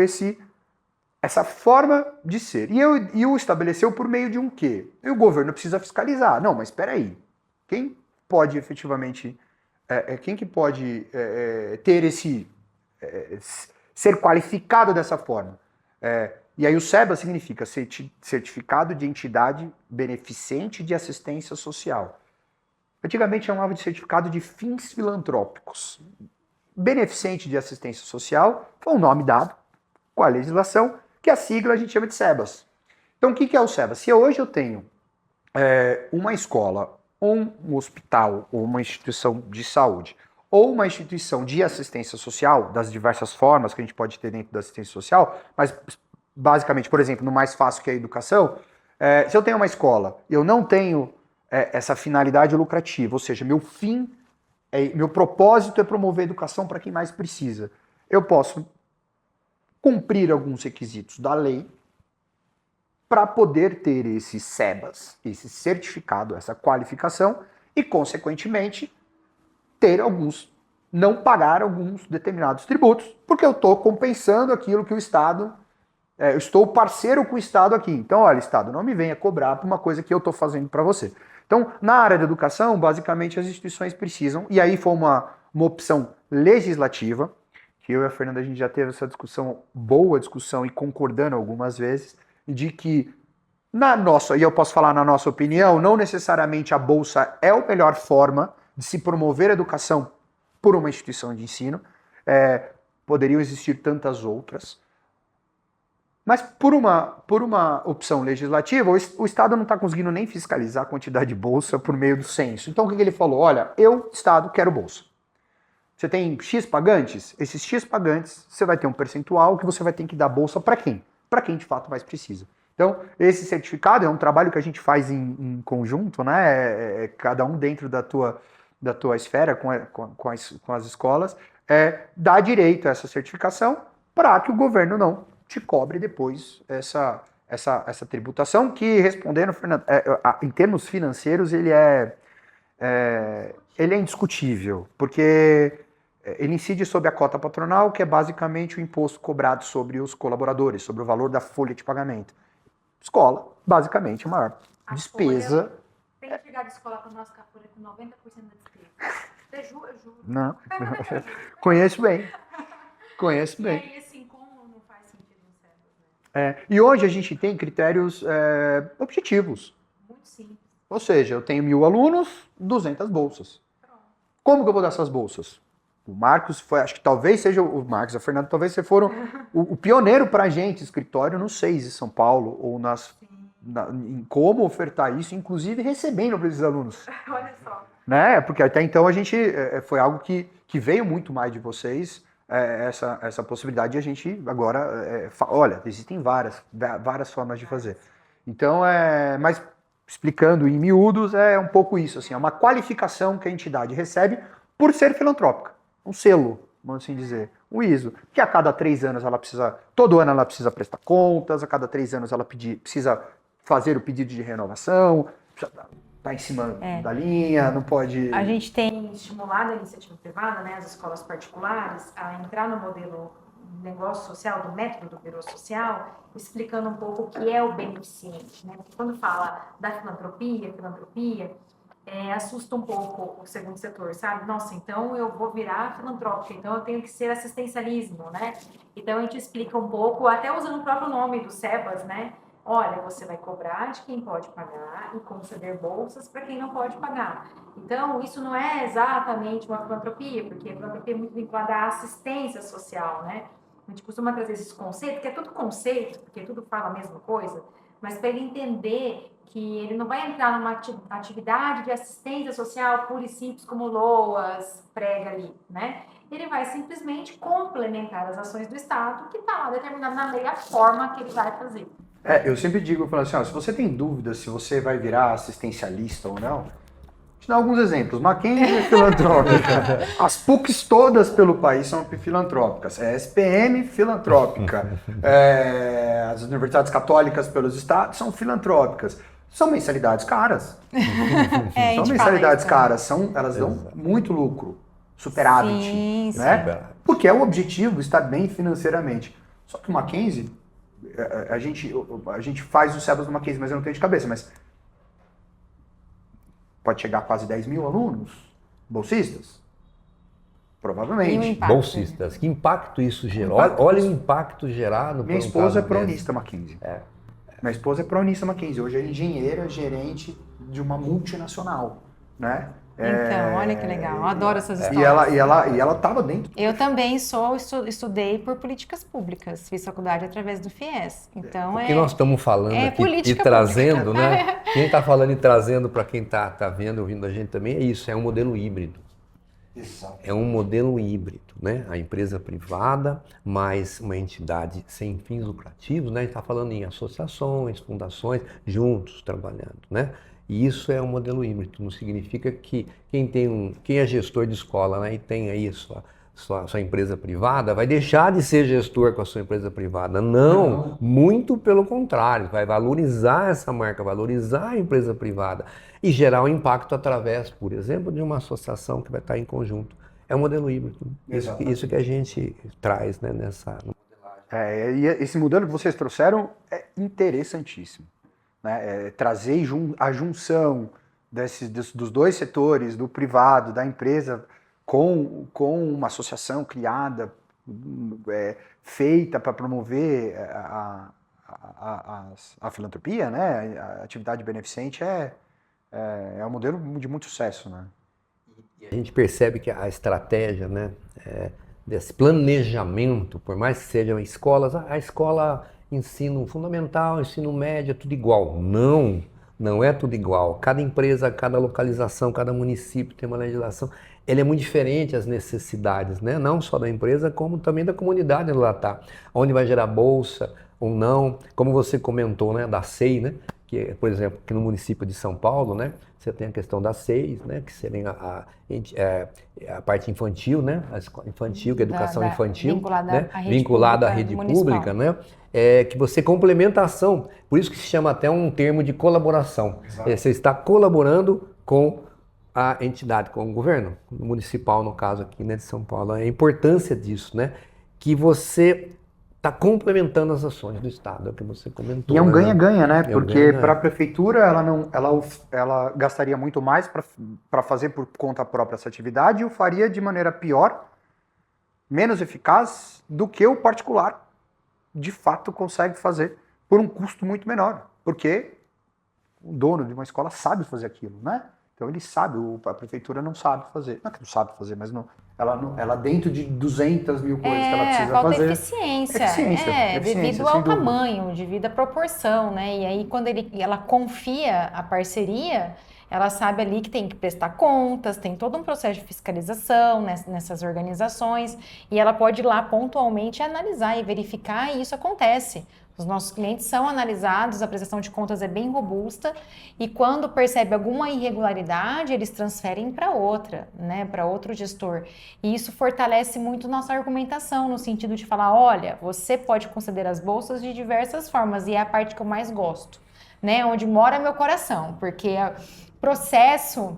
essa forma de ser. E o estabeleceu por meio de um quê? E o governo precisa fiscalizar. Não, mas espera aí. Quem pode efetivamente... quem que pode ter ser qualificado dessa forma? E aí o SEBA significa Certificado de Entidade Beneficente de Assistência Social. Antigamente chamava de Certificado de Fins Filantrópicos. Beneficente de Assistência Social foi um nome dado com a legislação, que a sigla a gente chama de SEBAS. Então o que é o SEBAS? Se hoje eu tenho uma escola, ou um hospital, ou uma instituição de saúde, ou uma instituição de assistência social, das diversas formas que a gente pode ter dentro da assistência social, mas basicamente, por exemplo, no mais fácil que é a educação, se eu tenho uma escola e eu não tenho essa finalidade lucrativa, ou seja, meu propósito é promover a educação para quem mais precisa, eu posso cumprir alguns requisitos da lei para poder ter esse SEBAS, esse certificado, essa qualificação e, consequentemente, não pagar alguns determinados tributos, porque eu estou compensando aquilo que o Estado, eu estou parceiro com o Estado aqui. Então, olha, Estado, não me venha cobrar por uma coisa que eu estou fazendo para você. Então, na área da educação, basicamente as instituições precisam, e aí foi uma opção legislativa, que eu e a Fernanda a gente já teve essa boa discussão e concordando algumas vezes, de que e eu posso falar na nossa opinião, não necessariamente a bolsa é a melhor forma de se promover a educação por uma instituição de ensino, poderiam existir tantas outras, mas por uma opção legislativa, o Estado não está conseguindo nem fiscalizar a quantidade de bolsa por meio do censo. Então o que ele falou? Olha, eu, Estado, quero bolsa. Você tem X pagantes? Esses X pagantes, você vai ter um percentual que você vai ter que dar bolsa para quem? Para quem de fato mais precisa. Então, esse certificado é um trabalho que a gente faz em conjunto, né? Cada um dentro da tua esfera, com as escolas, dá direito a essa certificação para que o governo não te cobre depois essa tributação, que, respondendo, Fernando, em termos financeiros, ele é indiscutível, porque ele incide sobre a cota patronal, que é basicamente o imposto cobrado sobre os colaboradores, sobre o valor da folha de pagamento. Escola, basicamente, a maior despesa. Tem que chegar de escola com a nossa folha com 90% da despesa. Eu juro. Não. Conheço bem. E aí, assim, como não faz sentido no SEBAS, né? E hoje a gente tem critérios objetivos. Muito simples. Ou seja, eu tenho 1.000 alunos, 200 bolsas. Pronto. Como que eu vou dar essas bolsas? O Marcos acho que talvez seja o Marcos e a Fernanda, talvez vocês foram o pioneiro para a gente, escritório no SEIS de São Paulo, ou em como ofertar isso, inclusive recebendo para esses alunos. Olha só. Né? Porque até então a gente, foi algo que veio muito mais de vocês, essa possibilidade, e a gente agora, olha, existem várias formas de fazer. Então, mas explicando em miúdos, é um pouco isso, assim, é uma qualificação que a entidade recebe por ser filantrópica. Um selo, vamos assim dizer, um ISO, que a cada 3 anos todo ano ela precisa prestar contas, a cada 3 anos ela precisa fazer o pedido de renovação, tá em cima da linha, não pode... A gente tem estimulado a iniciativa privada, né, as escolas particulares, a entrar no modelo negócio social, do método do Berô Social, explicando um pouco o que é o beneficente, né? Porque quando fala da filantropia, assusta um pouco o segundo setor, sabe? Nossa, então eu vou virar filantrópica, então eu tenho que ser assistencialismo, né? Então a gente explica um pouco, até usando o próprio nome do SEBAS, né? Olha, você vai cobrar de quem pode pagar e conceder bolsas para quem não pode pagar. Então, isso não é exatamente uma filantropia, porque a filantropia é muito vinculada à assistência social, né? A gente costuma trazer esse conceito, que é tudo conceito, porque tudo fala a mesma coisa, mas para ele entender que ele não vai entrar numa atividade de assistência social pura e simples como LOAS prega ali, né? Ele vai simplesmente complementar as ações do Estado, que está lá determinado na lei a forma que ele vai fazer. Eu sempre digo, eu falo assim, ó, se você tem dúvida se você vai virar assistencialista ou não, vou te dar alguns exemplos. Mackenzie é filantrópica. As PUCs todas pelo país são filantrópicas. A SPM, filantrópica. As universidades católicas pelos estados são filantrópicas. São mensalidades caras. São mensalidades caras. Elas dão muito lucro. Superávit. Sim, né? Porque é o objetivo estar bem financeiramente. Só que o Mackenzie, a gente faz os SEBAS do Mackenzie, mas eu não tenho de cabeça, mas pode chegar a quase 10 mil alunos bolsistas? Provavelmente. Bolsistas. Que impacto isso gerou? Olha o impacto gerado. Minha esposa é pronista Mackenzie. Minha esposa é pronista Mackenzie. Hoje é engenheira, gerente de uma multinacional, né? Então, olha que legal. Eu adoro essas histórias. E ela estava dentro. Eu também estudei por políticas públicas. Fiz faculdade através do FIES. Então, o que nós estamos falando aqui e trazendo, né? Quem está falando e trazendo para quem está vendo, ouvindo a gente também, é isso, é um modelo híbrido. Exato. É um modelo híbrido, né? A empresa privada mais uma entidade sem fins lucrativos, né? A gente está falando em associações, fundações, juntos trabalhando, né? E isso é um modelo híbrido, não significa que quem é gestor de escola, né, e tem aí sua empresa privada, vai deixar de ser gestor com a sua empresa privada. Não, muito pelo contrário, vai valorizar essa marca, valorizar a empresa privada e gerar um impacto através, por exemplo, de uma associação que vai estar em conjunto. É um modelo híbrido. Isso que a gente traz, né, nessa modelagem. E esse modelo que vocês trouxeram é interessantíssimo. Né? Trazer a junção dos dois setores, do privado, da empresa, com uma associação criada, feita para promover a filantropia, né? A atividade beneficente é um modelo de muito sucesso. Né? E a gente percebe que a estratégia, né, desse planejamento, por mais que sejam escolas, a escola... Ensino fundamental, ensino médio, é tudo igual. Não é tudo igual. Cada empresa, cada localização, cada município tem uma legislação. Ele é muito diferente as necessidades, né? Não só da empresa, como também da comunidade onde ela está. Onde vai gerar bolsa ou não. Como você comentou, né, da SEI, né? Que, por exemplo, aqui no município de São Paulo, né, você tem a questão das SEIs, né, que seria a parte infantil, né, a escola infantil, que é a educação infantil, vinculada à rede pública, né, que você complementa a ação. Por isso que se chama até um termo de colaboração. Você está colaborando com a entidade, com o governo municipal, no caso aqui, né, de São Paulo. A importância disso, né, que você está complementando as ações do Estado, é o que você comentou. E é um ganha-ganha, né? Porque para a prefeitura ela gastaria muito mais para fazer por conta própria essa atividade e o faria de maneira pior, menos eficaz do que o particular de fato consegue fazer por um custo muito menor. Porque o dono de uma escola sabe fazer aquilo, né? Então ele sabe, a prefeitura não sabe fazer. Não é que não sabe fazer, mas ela dentro de 200 mil coisas que ela precisa falta fazer. Eficiência. Devido ao tamanho, devido à proporção, né? E aí quando ela confia a parceria, ela sabe ali que tem que prestar contas, tem todo um processo de fiscalização nessas organizações e ela pode ir lá pontualmente analisar e verificar e isso acontece. Os nossos clientes são analisados, a prestação de contas é bem robusta e quando percebe alguma irregularidade, eles transferem para outra, né, para outro gestor. E isso fortalece muito nossa argumentação, no sentido de falar, olha, você pode conceder as bolsas de diversas formas e é a parte que eu mais gosto, né, onde mora meu coração, porque processo,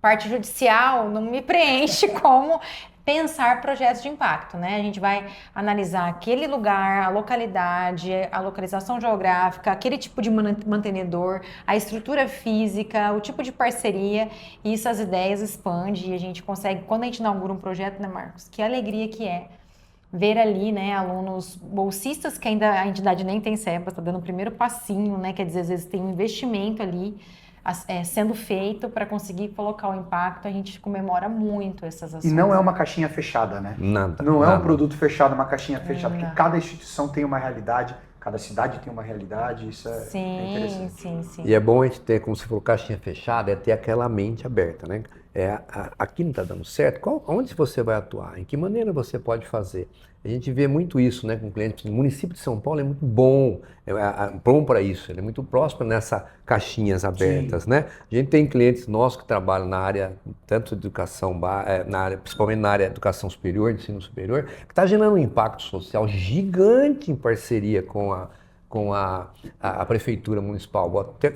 parte judicial, não me preenche como pensar projetos de impacto, né? A gente vai analisar aquele lugar, a localidade, a localização geográfica, aquele tipo de mantenedor, a estrutura física, o tipo de parceria, e essas ideias expandem e a gente consegue, quando a gente inaugura um projeto, né, Marcos? Que alegria que é ver ali, né, alunos bolsistas que ainda a entidade nem tem SEBAS, está dando o primeiro passinho, né? Quer dizer, às vezes tem um investimento ali sendo feito para conseguir colocar o impacto, a gente comemora muito essas ações. E não é uma caixinha fechada, né? Nada. Não é nada. um produto fechado, uma caixinha fechada, porque cada instituição tem uma realidade, cada cidade tem uma realidade, isso é interessante. Sim. E é bom a gente ter, como você falou, caixinha fechada, é ter aquela mente aberta, né? Aqui não está dando certo, onde você vai atuar? Em que maneira você pode fazer? A gente vê muito isso, né, com clientes. O município de São Paulo é muito bom para isso, ele é muito próximo nessas caixinhas abertas, né? A gente tem clientes nossos que trabalham na área, tanto de educação, principalmente na área de educação superior, de ensino superior, que está gerando um impacto social gigante em parceria com a prefeitura municipal. Vou até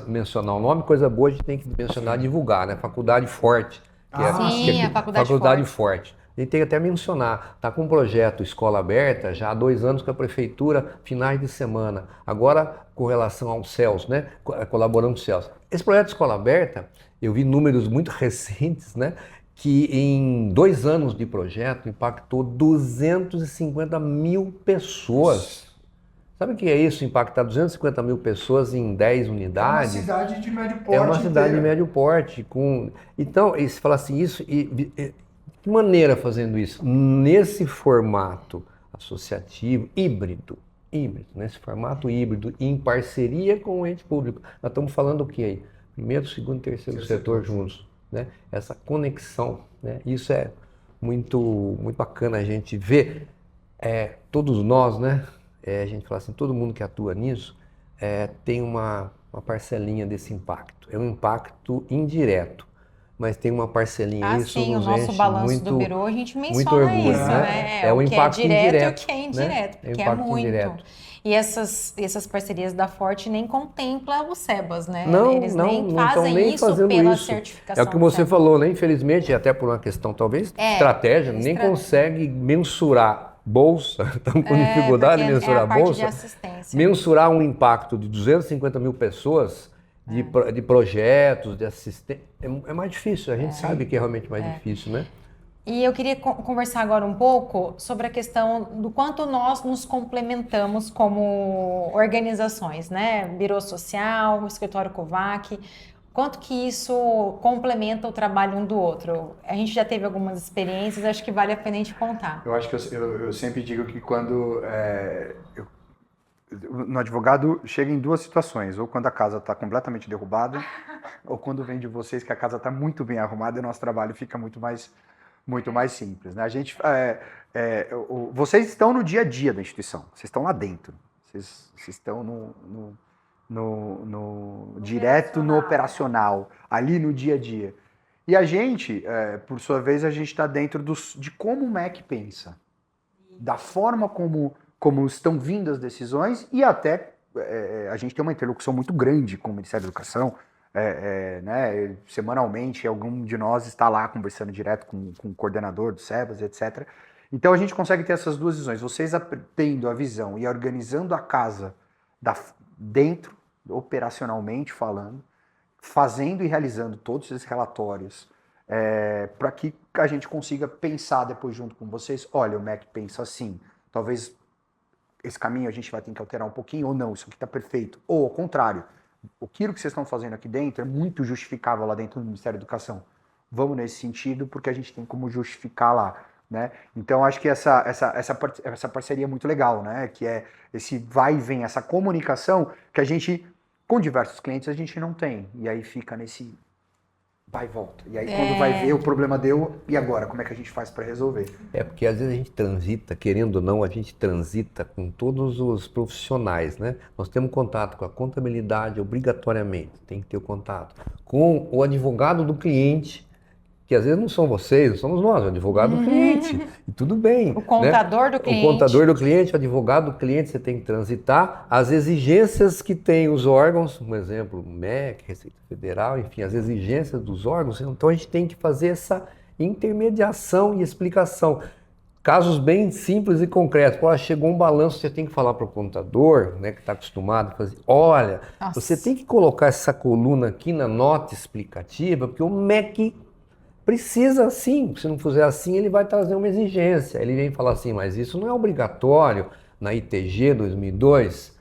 mencionar o nome, coisa boa a gente tem que mencionar e divulgar, né? Faculdade Forte. A Faculdade Forte. A gente tem que até mencionar, está com um projeto Escola Aberta já há 2 anos com a prefeitura, finais de semana. Agora, com relação ao CELS, né? Colaborando com o CELS. Esse projeto Escola Aberta, eu vi números muito recentes, né? Que em 2 anos de projeto impactou 250 mil pessoas. Sabe o que é isso? Impactar 250 mil pessoas em 10 unidades? É uma cidade de médio porte. É uma cidade de médio porte. Então, você fala assim, que maneira fazendo isso? Nesse formato associativo, híbrido, nesse formato híbrido, em parceria com o ente público. Nós estamos falando o que aí? Primeiro, segundo e terceiro setor juntos, né? Essa conexão, né? Isso é muito, muito bacana a gente ver. Todos nós, né? A gente fala assim, todo mundo que atua nisso tem uma parcelinha desse impacto. É um impacto indireto, mas tem uma parcelinha. Isso sim, nos o nosso enche balanço do Bureau, a gente menciona orgulho, isso, né? É o impacto que é direto indireto, e o que é indireto, né? porque é muito. E essas parcerias da Forte nem contemplam o SEBAS, né? Eles nem fazem isso pela certificação. É o que você falou, né? Infelizmente, até por uma questão talvez estratégia, nem consegue mensurar bolsa, estamos com dificuldade de mensurar a bolsa, de assistência. Mensurar um impacto de 250 mil pessoas de projetos, de assistência, é mais difícil, a gente sabe que é realmente mais difícil, né? E eu queria conversar agora um pouco sobre a questão do quanto nós nos complementamos como organizações, né? Biro Social, o Escritório Covac, quanto que isso complementa o trabalho um do outro? A gente já teve algumas experiências, acho que vale a pena a gente contar. Eu acho que eu sempre digo que quando no advogado chega em 2 situações, ou quando a casa está completamente derrubada, ou quando vem de vocês que a casa está muito bem arrumada e o nosso trabalho fica muito mais simples, né? A gente, vocês estão no dia a dia da instituição, vocês estão lá dentro, vocês estão direto no operacional, ali no dia a dia. E a gente, por sua vez, a gente está dentro de como o MEC pensa, da forma como estão vindo as decisões e até a gente tem uma interlocução muito grande com o Ministério da Educação, né? Semanalmente algum de nós está lá conversando direto com o coordenador do SEBAS, etc. Então a gente consegue ter essas 2 visões, vocês tendo a visão e organizando a casa dentro, operacionalmente falando, fazendo e realizando todos esses relatórios, para que a gente consiga pensar depois junto com vocês, olha, o MEC pensa assim, talvez esse caminho a gente vai ter que alterar um pouquinho, ou não, isso aqui está perfeito, ou ao contrário, aquilo que vocês estão fazendo aqui dentro é muito justificável lá dentro do Ministério da Educação. Vamos nesse sentido, porque a gente tem como justificar lá, né? Então, acho que essa parceria é muito legal, né? Que é esse vai e vem, essa comunicação que a gente, com diversos clientes, a gente não tem. E aí fica nesse vai e volta. E aí, quando vai ver, o problema deu, e agora? Como é que a gente faz para resolver? Porque às vezes a gente transita, querendo ou não, a gente transita com todos os profissionais, né? Nós temos contato com a contabilidade obrigatoriamente, tem que ter o contato. Com o advogado do cliente, que às vezes não são vocês, somos nós, o advogado do cliente. E tudo bem. O contador do cliente. O contador do cliente, o advogado do cliente, você tem que transitar as exigências que tem os órgãos, um exemplo, MEC, Receita Federal, enfim, as exigências dos órgãos. Então a gente tem que fazer intermediação e explicação. Casos bem simples e concretos. Pô, chegou um balanço, você tem que falar para o contador, né, que está acostumado a fazer. Olha, Nossa. você tem que colocar essa coluna aqui na nota explicativa, porque o MEC precisa assim. Se não fizer assim, ele vai trazer uma exigência. Ele vem falar assim, mas isso não é obrigatório na ITG 2002.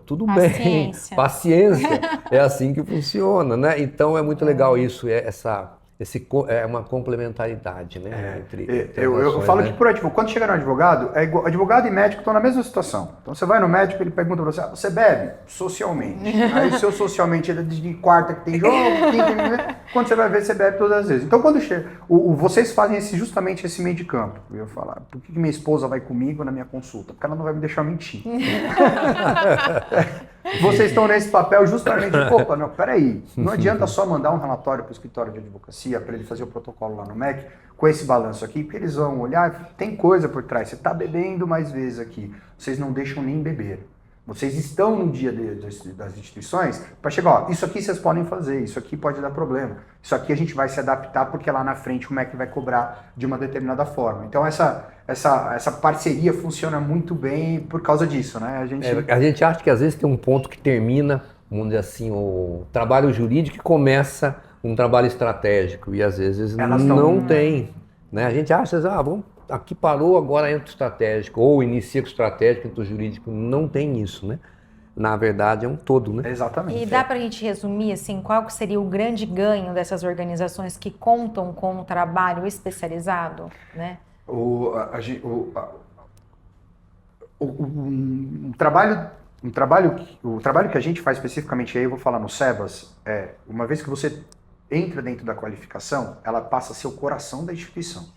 Tudo bem, paciência, é assim que funciona, né? Então é muito legal isso, é uma complementaridade, né? Entre eu falo, né? que por advogado, quando chega no advogado, advogado e médico estão na mesma situação. Então você vai no médico, ele pergunta pra você, você bebe? Socialmente. Aí o seu socialmente ele é de quarta que tem jogo, quinta, quando você vai ver, você bebe todas as vezes. Então quando chega, vocês fazem justamente esse meio de campo. Eu ia falar, por que minha esposa vai comigo na minha consulta? Porque ela não vai me deixar mentir. Vocês estão nesse papel justamente, opa, não, peraí, não adianta só mandar um relatório para o escritório de advocacia, para ele fazer o protocolo lá no MEC, com esse balanço aqui, porque eles vão olhar, tem coisa por trás, você está bebendo mais vezes aqui, vocês não deixam nem beber. Vocês estão no dia das instituições para chegar, ó, isso aqui vocês podem fazer, isso aqui pode dar problema, isso aqui a gente vai se adaptar porque lá na frente o MEC vai cobrar de uma determinada forma. Então essa parceria funciona muito bem por causa disso, né? A gente acha que às vezes tem um ponto que termina, vamos dizer assim, o trabalho jurídico e começa um trabalho estratégico e às vezes não tem, né? A gente acha, aqui parou, agora entra o estratégico, ou inicia com o estratégico, entra o jurídico. Não tem isso, né? Na verdade, é um todo, né? Exatamente. E dá pra gente resumir, assim, qual que seria o grande ganho dessas organizações que contam com um trabalho especializado, né? O trabalho que a gente faz especificamente, aí eu vou falar no SEBAS, uma vez que você entra dentro da qualificação, ela passa a ser o coração da instituição.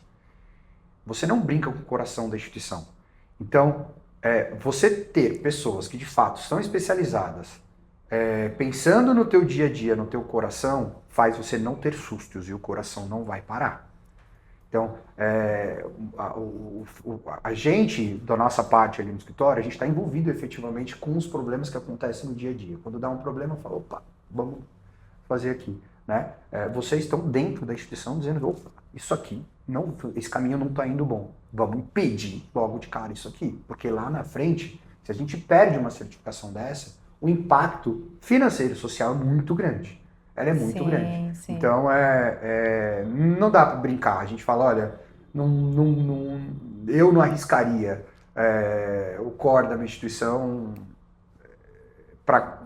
Você não brinca com o coração da instituição. Então, você ter pessoas que de fato estão especializadas, pensando no teu dia a dia, no teu coração, faz você não ter sustos e o coração não vai parar. Então, a gente, da nossa parte ali no escritório, a gente está envolvido efetivamente com os problemas que acontecem no dia a dia. Quando dá um problema, fala, opa, vamos fazer aqui. Né? Vocês estão dentro da instituição dizendo, opa, isso aqui, esse caminho não está indo bom. Vamos impedir logo de cara isso aqui. Porque lá na frente, se a gente perde uma certificação dessa, o impacto financeiro e social é muito grande. Ela é muito grande. Sim. Então, não dá para brincar. A gente fala, olha, eu não arriscaria o core da minha instituição para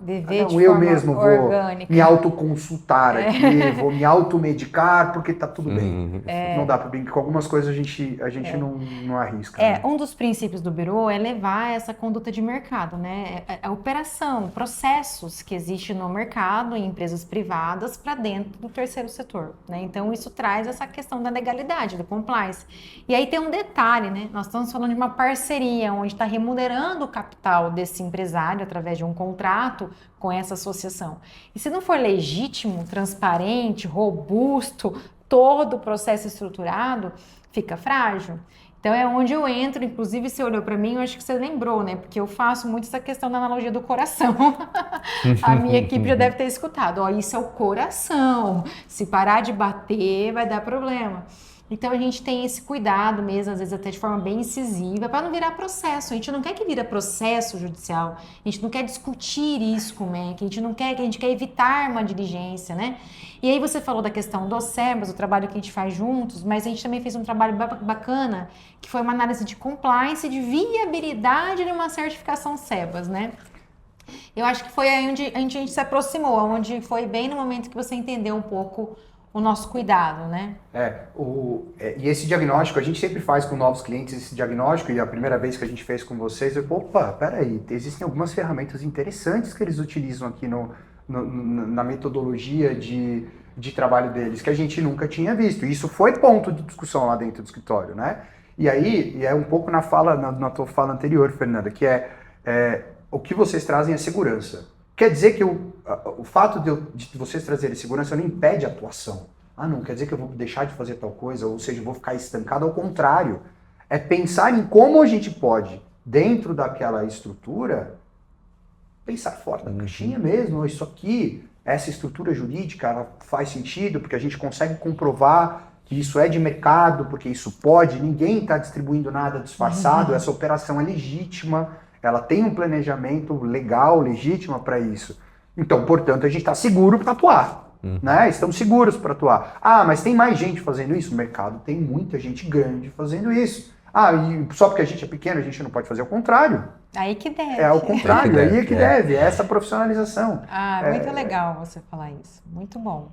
eu mesmo orgânica. Vou me autoconsultar aqui, vou me automedicar porque tá tudo bem. Não dá para brincar. Com algumas coisas a gente não arrisca. Né? Um dos princípios do Bureau é levar essa conduta de mercado, né? A operação, processos que existem no mercado, em empresas privadas, para dentro do terceiro setor, né? Então isso traz essa questão da legalidade, do compliance. E aí tem um detalhe, né? Nós estamos falando de uma parceria onde está remunerando o capital desse empresário através de um contrato com essa associação. E se não for legítimo, transparente, robusto, todo o processo estruturado, fica frágil. Então é onde eu entro, inclusive você olhou para mim, eu acho que você lembrou, né? Porque eu faço muito essa questão da analogia do coração. A minha equipe já deve ter escutado, isso é o coração, se parar de bater vai dar problema. Então a gente tem esse cuidado mesmo, às vezes até de forma bem incisiva, para não virar processo. A gente não quer que vira processo judicial, a gente não quer discutir isso com o MEC, a gente quer evitar uma diligência, né? E aí você falou da questão do SEBAS, o trabalho que a gente faz juntos, mas a gente também fez um trabalho bacana, que foi uma análise de compliance e de viabilidade de uma certificação SEBAS, né? Eu acho que foi aí onde a gente se aproximou, onde foi bem no momento que você entendeu um pouco o nosso cuidado, né? E esse diagnóstico, a gente sempre faz com novos clientes esse diagnóstico, e a primeira vez que a gente fez com vocês, peraí, existem algumas ferramentas interessantes que eles utilizam aqui na metodologia de trabalho deles, que a gente nunca tinha visto. E isso foi ponto de discussão lá dentro do escritório, né? E aí, é um pouco na tua fala anterior, Fernanda, que o que vocês trazem é segurança. Quer dizer que o fato de vocês trazerem segurança não impede a atuação. Não quer dizer que eu vou deixar de fazer tal coisa, ou seja, eu vou ficar estancado. Ao contrário, é pensar em como a gente pode, dentro daquela estrutura, pensar fora da caixinha mesmo. Isso aqui, essa estrutura jurídica, ela faz sentido, porque a gente consegue comprovar que isso é de mercado, porque isso pode, ninguém está distribuindo nada disfarçado, essa operação é legítima, ela tem um planejamento legal, legítimo para isso. Então, portanto, a gente está seguro para atuar. Né? Estamos seguros para atuar. Ah, mas tem mais gente fazendo isso? O mercado tem muita gente grande fazendo isso. Ah, e só porque a gente é pequeno, a gente não pode fazer o contrário. Aí que deve. É ao contrário, aí é que deve, é essa profissionalização. Muito legal você falar isso, muito bom.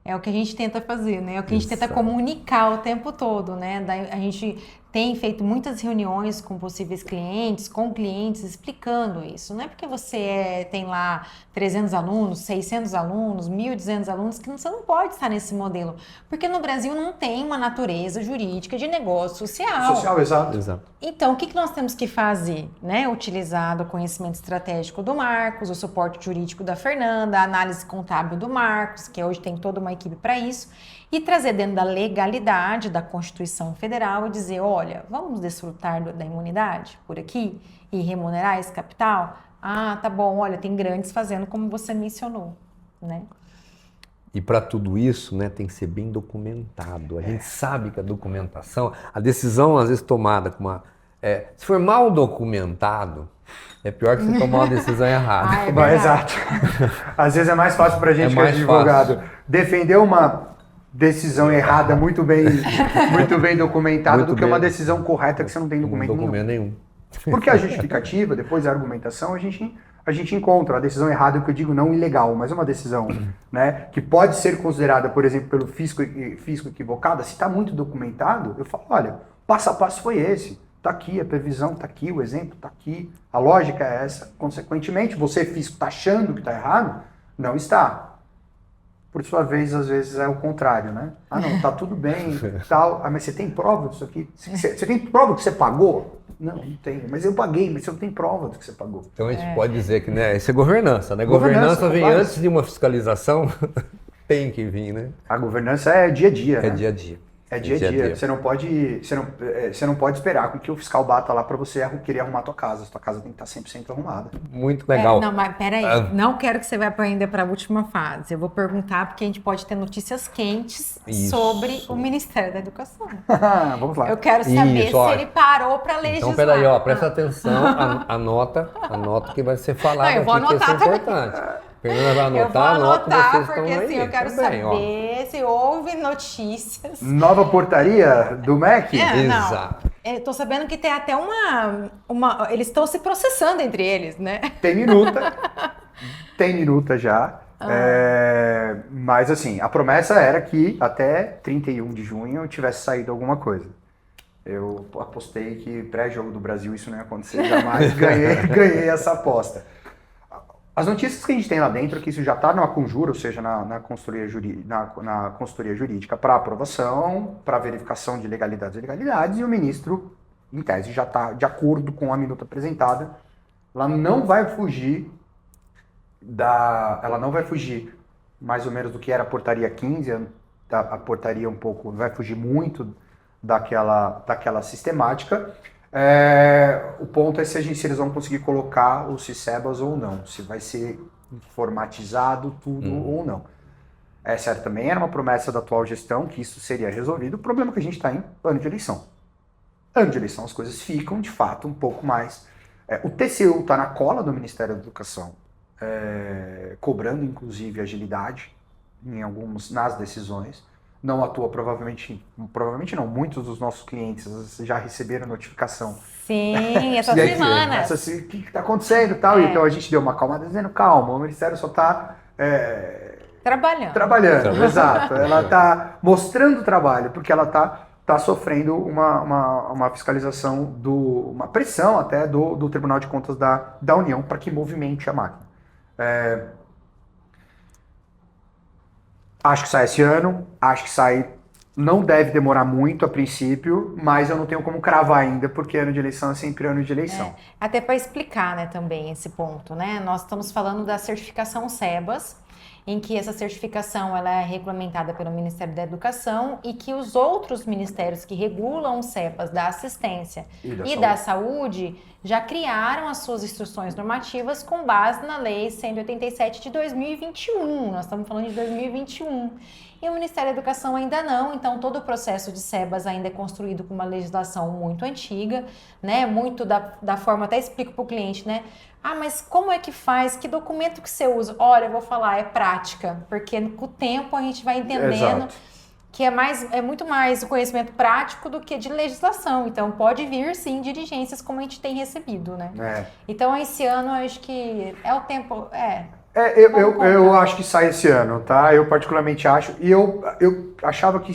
É o que a gente tenta fazer, né? É o que a gente tenta Exato. comunicar o tempo todo, né? A gente tem feito muitas reuniões com possíveis clientes, com clientes, explicando isso. Não é porque você tem lá 300 alunos, 600 alunos, 1.200 alunos, que você não pode estar nesse modelo. Porque no Brasil não tem uma natureza jurídica de negócio social. Social, exato. Então, o que nós temos que fazer? Né? Utilizar o conhecimento estratégico do Marcos, o suporte jurídico da Fernanda, a análise contábil do Marcos, que hoje tem toda uma equipe para isso, e trazer dentro da legalidade da Constituição Federal e dizer, olha, vamos desfrutar da imunidade por aqui e remunerar esse capital? Ah, tá bom, olha, tem grandes fazendo como você mencionou, né? E para tudo isso, né, tem que ser bem documentado. A gente sabe que a documentação, a decisão às vezes tomada com uma... se for mal documentado, é pior que você tomar uma decisão errada. Exato. Às vezes é mais fácil para a gente, que é advogado, defender uma decisão errada muito bem documentada do que uma decisão correta que você não tem documento nenhum. Porque a justificativa, depois a argumentação, a gente encontra. A decisão errada, que eu digo não ilegal, mas uma decisão, né, que pode ser considerada, por exemplo, pelo fisco equivocada, se está muito documentado, eu falo, olha, passo a passo foi esse. Está aqui a previsão, está aqui o exemplo, está aqui. A lógica é essa. Consequentemente, você fisco está achando que está errado? Não está. Por sua vez, às vezes é o contrário, né? Ah, não, tá tudo bem, tal. Ah, mas você tem prova disso aqui? Você tem prova que você pagou? Não tenho. Mas eu paguei, mas você não tem prova do que você pagou. Então a gente pode dizer que, né, isso é governança, né? Governança vem antes de uma fiscalização, tem que vir, né? A governança é dia a dia, né? É dia a dia. É dia a dia. Você não pode esperar com que o fiscal bata lá para você querer arrumar a tua casa. Tua casa tem que estar 100% arrumada. Muito legal. Não, mas peraí. Não quero que você vá ainda para a última fase. Eu vou perguntar porque a gente pode ter notícias quentes sobre o Ministério da Educação. Vamos lá. Eu quero saber se ele parou para legislar. Então, peraí, presta atenção, anota que vai ser falado aqui, eu vou anotar que isso é importante. Fernanda vai anotar, anota vocês porque estão aí. Eu quero saber se houve notícias. Nova portaria do MEC? Exato. Estou sabendo que tem até eles estão se processando entre eles, né? Tem minuta já. Mas assim, a promessa era que até 31 de junho tivesse saído alguma coisa. Eu apostei que pré-jogo do Brasil isso não ia acontecer jamais. Ganhei essa aposta. As notícias que a gente tem lá dentro é que isso já está numa conjura, ou seja, na consultoria jurídica para aprovação, para verificação de legalidades e ilegalidades, e o ministro, em tese, já está de acordo com a minuta apresentada. Ela não vai fugir mais ou menos do que era a portaria 15, a portaria um pouco, vai fugir muito daquela sistemática. O ponto é se eles vão conseguir colocar os CICEBAs ou não, se vai ser informatizado tudo ou não. Essa também era uma promessa da atual gestão, que isso seria resolvido. O problema é que a gente está em ano de eleição. Ano de eleição as coisas ficam, de fato, um pouco mais... o TCU está na cola do Ministério da Educação, cobrando, inclusive, agilidade nas decisões. Não atua, provavelmente não, muitos dos nossos clientes já receberam notificação. Sim, essa semana. O que está acontecendo e tal. Então a gente deu uma calma dizendo, calma, o Ministério só está... Trabalhando, exato. Ela está mostrando trabalho, porque ela está sofrendo uma fiscalização, uma pressão até do Tribunal de Contas da União para que movimente a máquina. Acho que sai esse ano, não deve demorar muito a princípio, mas eu não tenho como cravar ainda, porque ano de eleição é sempre ano de eleição. Até para explicar, né, também esse ponto, né? Nós estamos falando da certificação SEBAS, em que essa certificação ela é regulamentada pelo Ministério da Educação e que os outros ministérios que regulam os CEPAs da assistência e da saúde já criaram as suas instruções normativas com base na Lei 187 de 2021. Nós estamos falando de 2021. E o Ministério da Educação ainda não, então todo o processo de SEBAS ainda é construído com uma legislação muito antiga, né? Muito da forma, até explico para o cliente, né? Ah, mas como é que faz? Que documento que você usa? Olha, eu vou falar, é prática, porque com o tempo a gente vai entendendo que é muito mais o conhecimento prático do que de legislação. Então pode vir sim diligências como a gente tem recebido, né? Então esse ano eu acho que é o tempo, eu acho que sai esse ano, tá? Eu particularmente acho, e eu achava que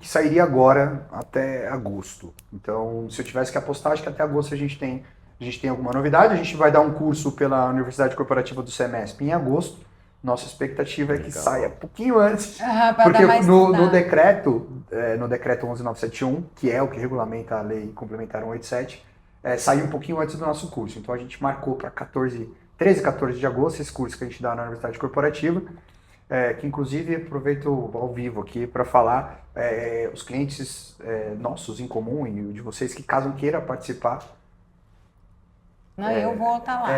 sairia agora até agosto. Então, se eu tivesse que apostar, acho que até agosto a gente tem alguma novidade. A gente vai dar um curso pela Universidade Corporativa do SEMESP em agosto. Nossa expectativa é que saia um pouquinho antes, porque no decreto 11971, que é o que regulamenta a Lei Complementar 187, saiu um pouquinho antes do nosso curso. Então, a gente marcou para 13 e 14 de agosto, esse curso que a gente dá na Universidade Corporativa, que inclusive aproveito ao vivo aqui para falar, os clientes nossos em comum e de vocês que caso queira participar. Não, eu vou estar lá.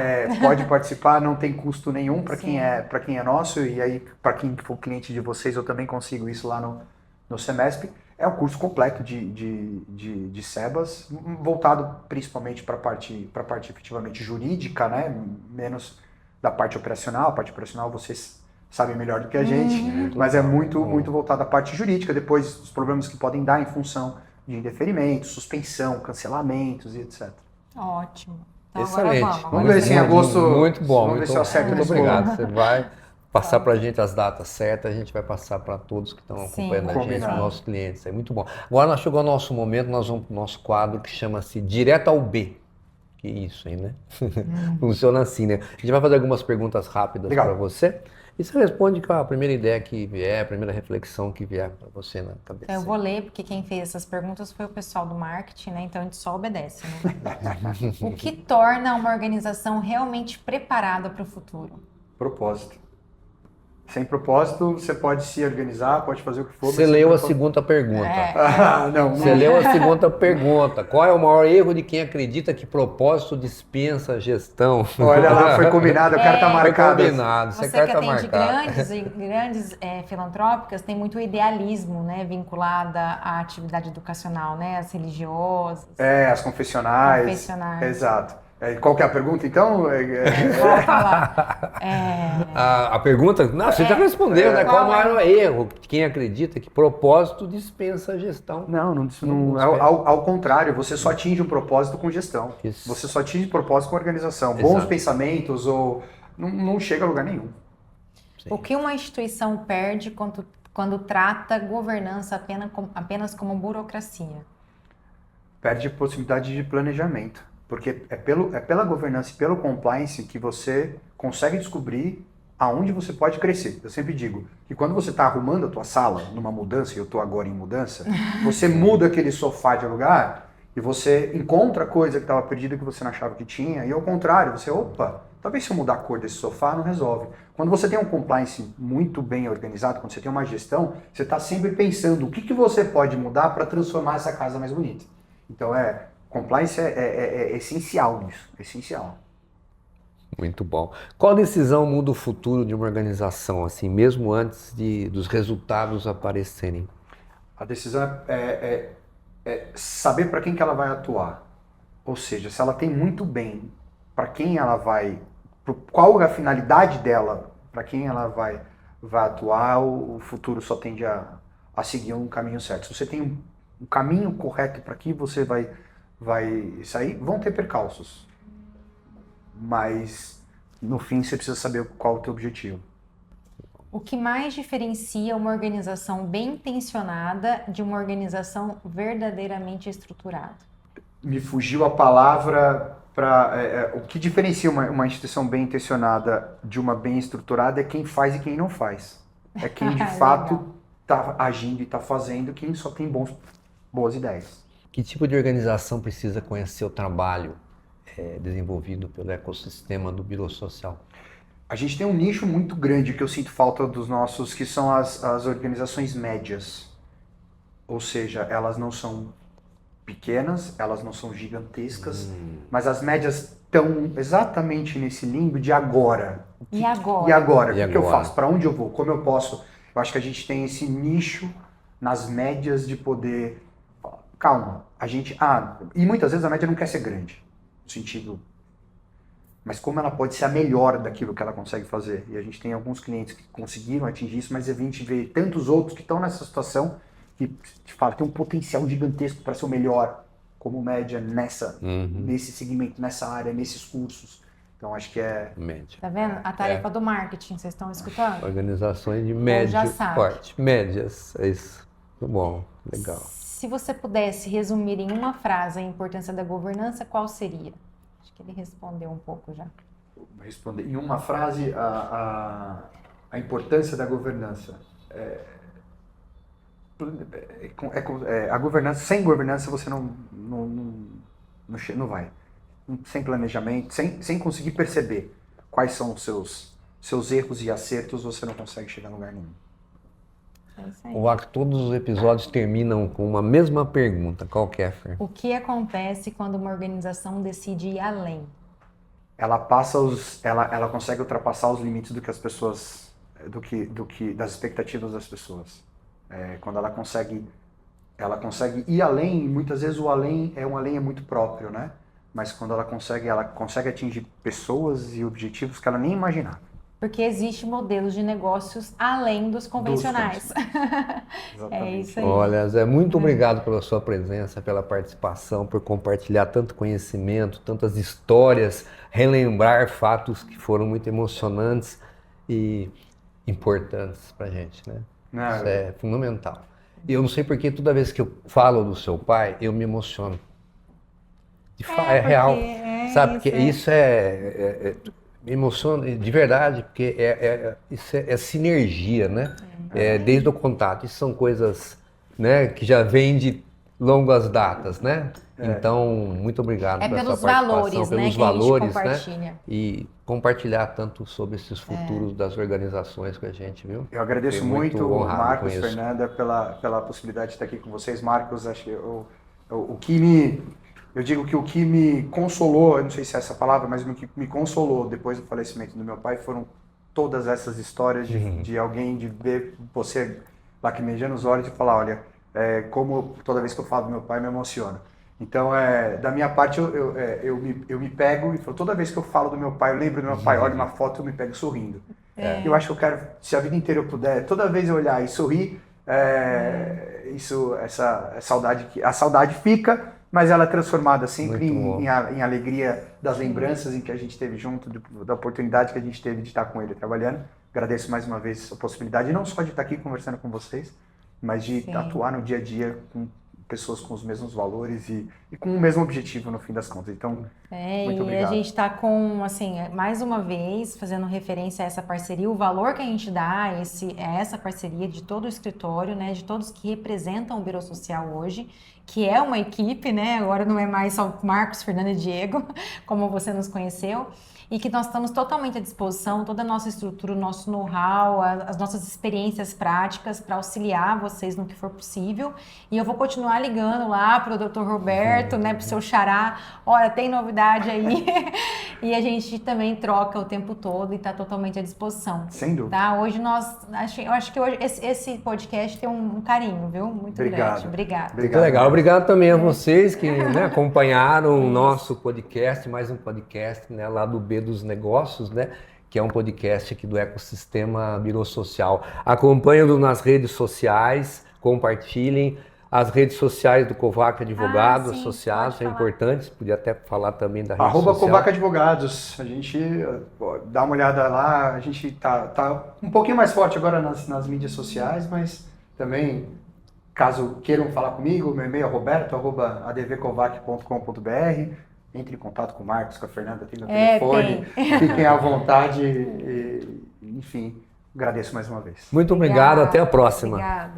Pode participar, não tem custo nenhum para quem é nosso, e aí para quem for cliente de vocês eu também consigo isso lá no SEMESP. É um curso completo de SEBAS, voltado principalmente para a parte efetivamente jurídica, né? Menos da parte operacional. A parte operacional vocês sabem melhor do que a gente, mas é muito voltado à parte jurídica. Depois, os problemas que podem dar em função de indeferimento, suspensão, cancelamentos e etc. Ótimo. Então, excelente. Vamos ver se em agosto... Muito bom. Vamos ver se eu acerto. Muito obrigado. Você vai passar para a gente as datas certas, a gente vai passar para todos que estão acompanhando a gente, os nossos clientes. É muito bom. Agora nós chegou o nosso momento, nós vamos para o nosso quadro que chama-se Direto ao B. Que isso, hein, né? Funciona assim, né? A gente vai fazer algumas perguntas rápidas para você. E você responde com a primeira ideia que vier, a primeira reflexão que vier para você na cabeça. Eu vou ler, porque quem fez essas perguntas foi o pessoal do marketing, né? Então a gente só obedece, né? O que torna uma organização realmente preparada para o futuro? Propósito. Sem propósito, você pode se organizar, pode fazer o que for. Você leu a segunda pergunta. Não. Você leu a segunda pergunta. Qual é o maior erro de quem acredita que propósito dispensa gestão? Olha lá, foi combinado, a carta marcada. Foi combinado, você carta que atende marcada. grandes filantrópicas, tem muito idealismo, né, vinculada à atividade educacional, né, as religiosas. As confessionais. Exato. Qual que é a pergunta, então? Volta lá. A pergunta? Não, você já respondeu, né? Qual o maior erro de quem acredita que propósito dispensa a gestão? Não, ao contrário, você só atinge um propósito com gestão. Isso. Você só atinge propósito com organização. Exato. Bons pensamentos ou não chega a lugar nenhum. Sim. O que uma instituição perde quando trata governança apenas como burocracia? Perde a possibilidade de planejamento. Porque é pela governança e pelo compliance que você consegue descobrir aonde você pode crescer. Eu sempre digo que quando você está arrumando a tua sala numa mudança, e eu estou agora em mudança, você muda aquele sofá de lugar e você encontra coisa que estava perdida que você não achava que tinha, e ao contrário, você, talvez se eu mudar a cor desse sofá não resolve. Quando você tem um compliance muito bem organizado, quando você tem uma gestão, você está sempre pensando o que você pode mudar para transformar essa casa mais bonita. Então compliance é essencial nisso, essencial. Muito bom. Qual decisão muda o futuro de uma organização, assim, mesmo antes dos resultados aparecerem? A decisão é saber para quem que ela vai atuar. Ou seja, se ela tem muito bem para quem ela vai, qual é a finalidade dela, para quem ela vai atuar, o futuro só tende a seguir um caminho certo. Se você tem um caminho correto para que você vai sair, vão ter percalços. Mas, no fim, você precisa saber qual é o teu objetivo. O que mais diferencia uma organização bem intencionada de uma organização verdadeiramente estruturada? Me fugiu a palavra para... o que diferencia uma instituição bem intencionada de uma bem estruturada é quem faz e quem não faz. É quem, de fato, está agindo e está fazendo, quem só tem boas ideias. Que tipo de organização precisa conhecer o trabalho desenvolvido pelo ecossistema do biosocial? A gente tem um nicho muito grande que eu sinto falta dos nossos, que são as organizações médias. Ou seja, elas não são pequenas, elas não são gigantescas, mas as médias estão exatamente nesse limbo de agora. E agora? E agora? E O que eu agora? faço? Para onde eu vou? Como eu posso? Eu acho que a gente tem esse nicho nas médias de poder... Calma, a gente... e muitas vezes a média não quer ser grande, no sentido... Mas como ela pode ser a melhor daquilo que ela consegue fazer? E a gente tem alguns clientes que conseguiram atingir isso, mas a gente vê tantos outros que estão nessa situação que te fala, tem um potencial gigantesco para ser o melhor como média nesse segmento, nessa área, nesses cursos. Então acho que é... Média. Tá vendo? A tarefa do marketing, vocês estão escutando? Organizações de já médio sabe. porte. Médias, é isso. Muito bom, legal. Se você pudesse resumir em uma frase a importância da governança, qual seria? Acho que ele respondeu um pouco já. Responder em uma frase a importância da governança. A governança, sem governança você não vai. Sem planejamento, sem conseguir perceber quais são os seus erros e acertos, você não consegue chegar a lugar nenhum. É isso aí. O Arco, todos os episódios terminam com uma mesma pergunta. Qual que é, Fer? O que acontece quando uma organização decide ir além? Ela consegue ultrapassar os limites do que as pessoas, das expectativas das pessoas. Quando ela consegue ir além, e muitas vezes o além é muito próprio, né? Mas quando ela consegue atingir pessoas e objetivos que ela nem imaginava. Porque existem modelos de negócios além dos convencionais. É isso aí. Olha, Zé, muito obrigado pela sua presença, pela participação, por compartilhar tanto conhecimento, tantas histórias, relembrar fatos que foram muito emocionantes e importantes pra gente, né? Isso é fundamental. E eu não sei porque toda vez que eu falo do seu pai, eu me emociono. É real, sabe? Porque isso me emociona de verdade, porque isso é sinergia, né? Desde o contato. Isso são coisas, né, que já vêm de longas datas, né? Então, muito obrigado pela sua participação, pelos valores, né? E compartilhar tanto sobre esses futuros das organizações com a gente, viu? Eu agradeço muito, Marcos, Fernanda, pela possibilidade de estar aqui com vocês. Marcos, acho que eu digo que o que me consolou, eu não sei se é essa palavra, mas o que me consolou depois do falecimento do meu pai foram todas essas histórias de alguém, de ver você lacrimejando os olhos e falar, olha, como toda vez que eu falo do meu pai me emociona. Então, da minha parte, eu me pego e falo, toda vez que eu falo do meu pai, eu lembro do meu pai, olho uma foto, eu me pego sorrindo. Eu acho que eu quero, se a vida inteira eu puder, toda vez eu olhar e sorrir, a saudade fica, mas ela é transformada sempre em alegria das lembranças em que a gente teve junto, da oportunidade que a gente teve de estar com ele trabalhando. Agradeço mais uma vez a possibilidade, não só de estar aqui conversando com vocês, mas de atuar no dia a dia com pessoas com os mesmos valores e com o mesmo objetivo no fim das contas. Então, muito obrigado. E a gente está com, assim, mais uma vez, fazendo referência a essa parceria, o valor que a gente dá a essa parceria de todo o escritório, né, de todos que representam o Biro Social hoje, que é uma equipe, né, agora não é mais só Marcos, Fernanda e Diego, como você nos conheceu, e que nós estamos totalmente à disposição, toda a nossa estrutura, o nosso know-how, as nossas experiências práticas para auxiliar vocês no que for possível. E eu vou continuar ligando lá para o Dr. Roberto, né, para o seu xará, olha, tem novidade aí. E a gente também troca o tempo todo e está totalmente à disposição. Sem dúvida. Tá? Hoje eu acho que hoje esse podcast tem um carinho, viu? Muito grande. Obrigada. Muito legal. Obrigado também a vocês que, né, acompanharam o nosso podcast, mais um podcast, né, lá do B dos Negócios, né? Que é um podcast aqui do ecossistema Biro Social. Acompanhem-nos nas redes sociais, compartilhem as redes sociais do Covac Advogados Associados, são importantes, podia até falar também da rede social. @Covac Advogados, a gente dá uma olhada lá, a gente tá um pouquinho mais forte agora nas mídias sociais, mas também, caso queiram falar comigo, meu e-mail é roberto@advcovac.com.br. Entre em contato com o Marcos, com a Fernanda, tem meu telefone, fiquem à vontade, enfim, agradeço mais uma vez. Muito obrigado, até a próxima. Obrigada.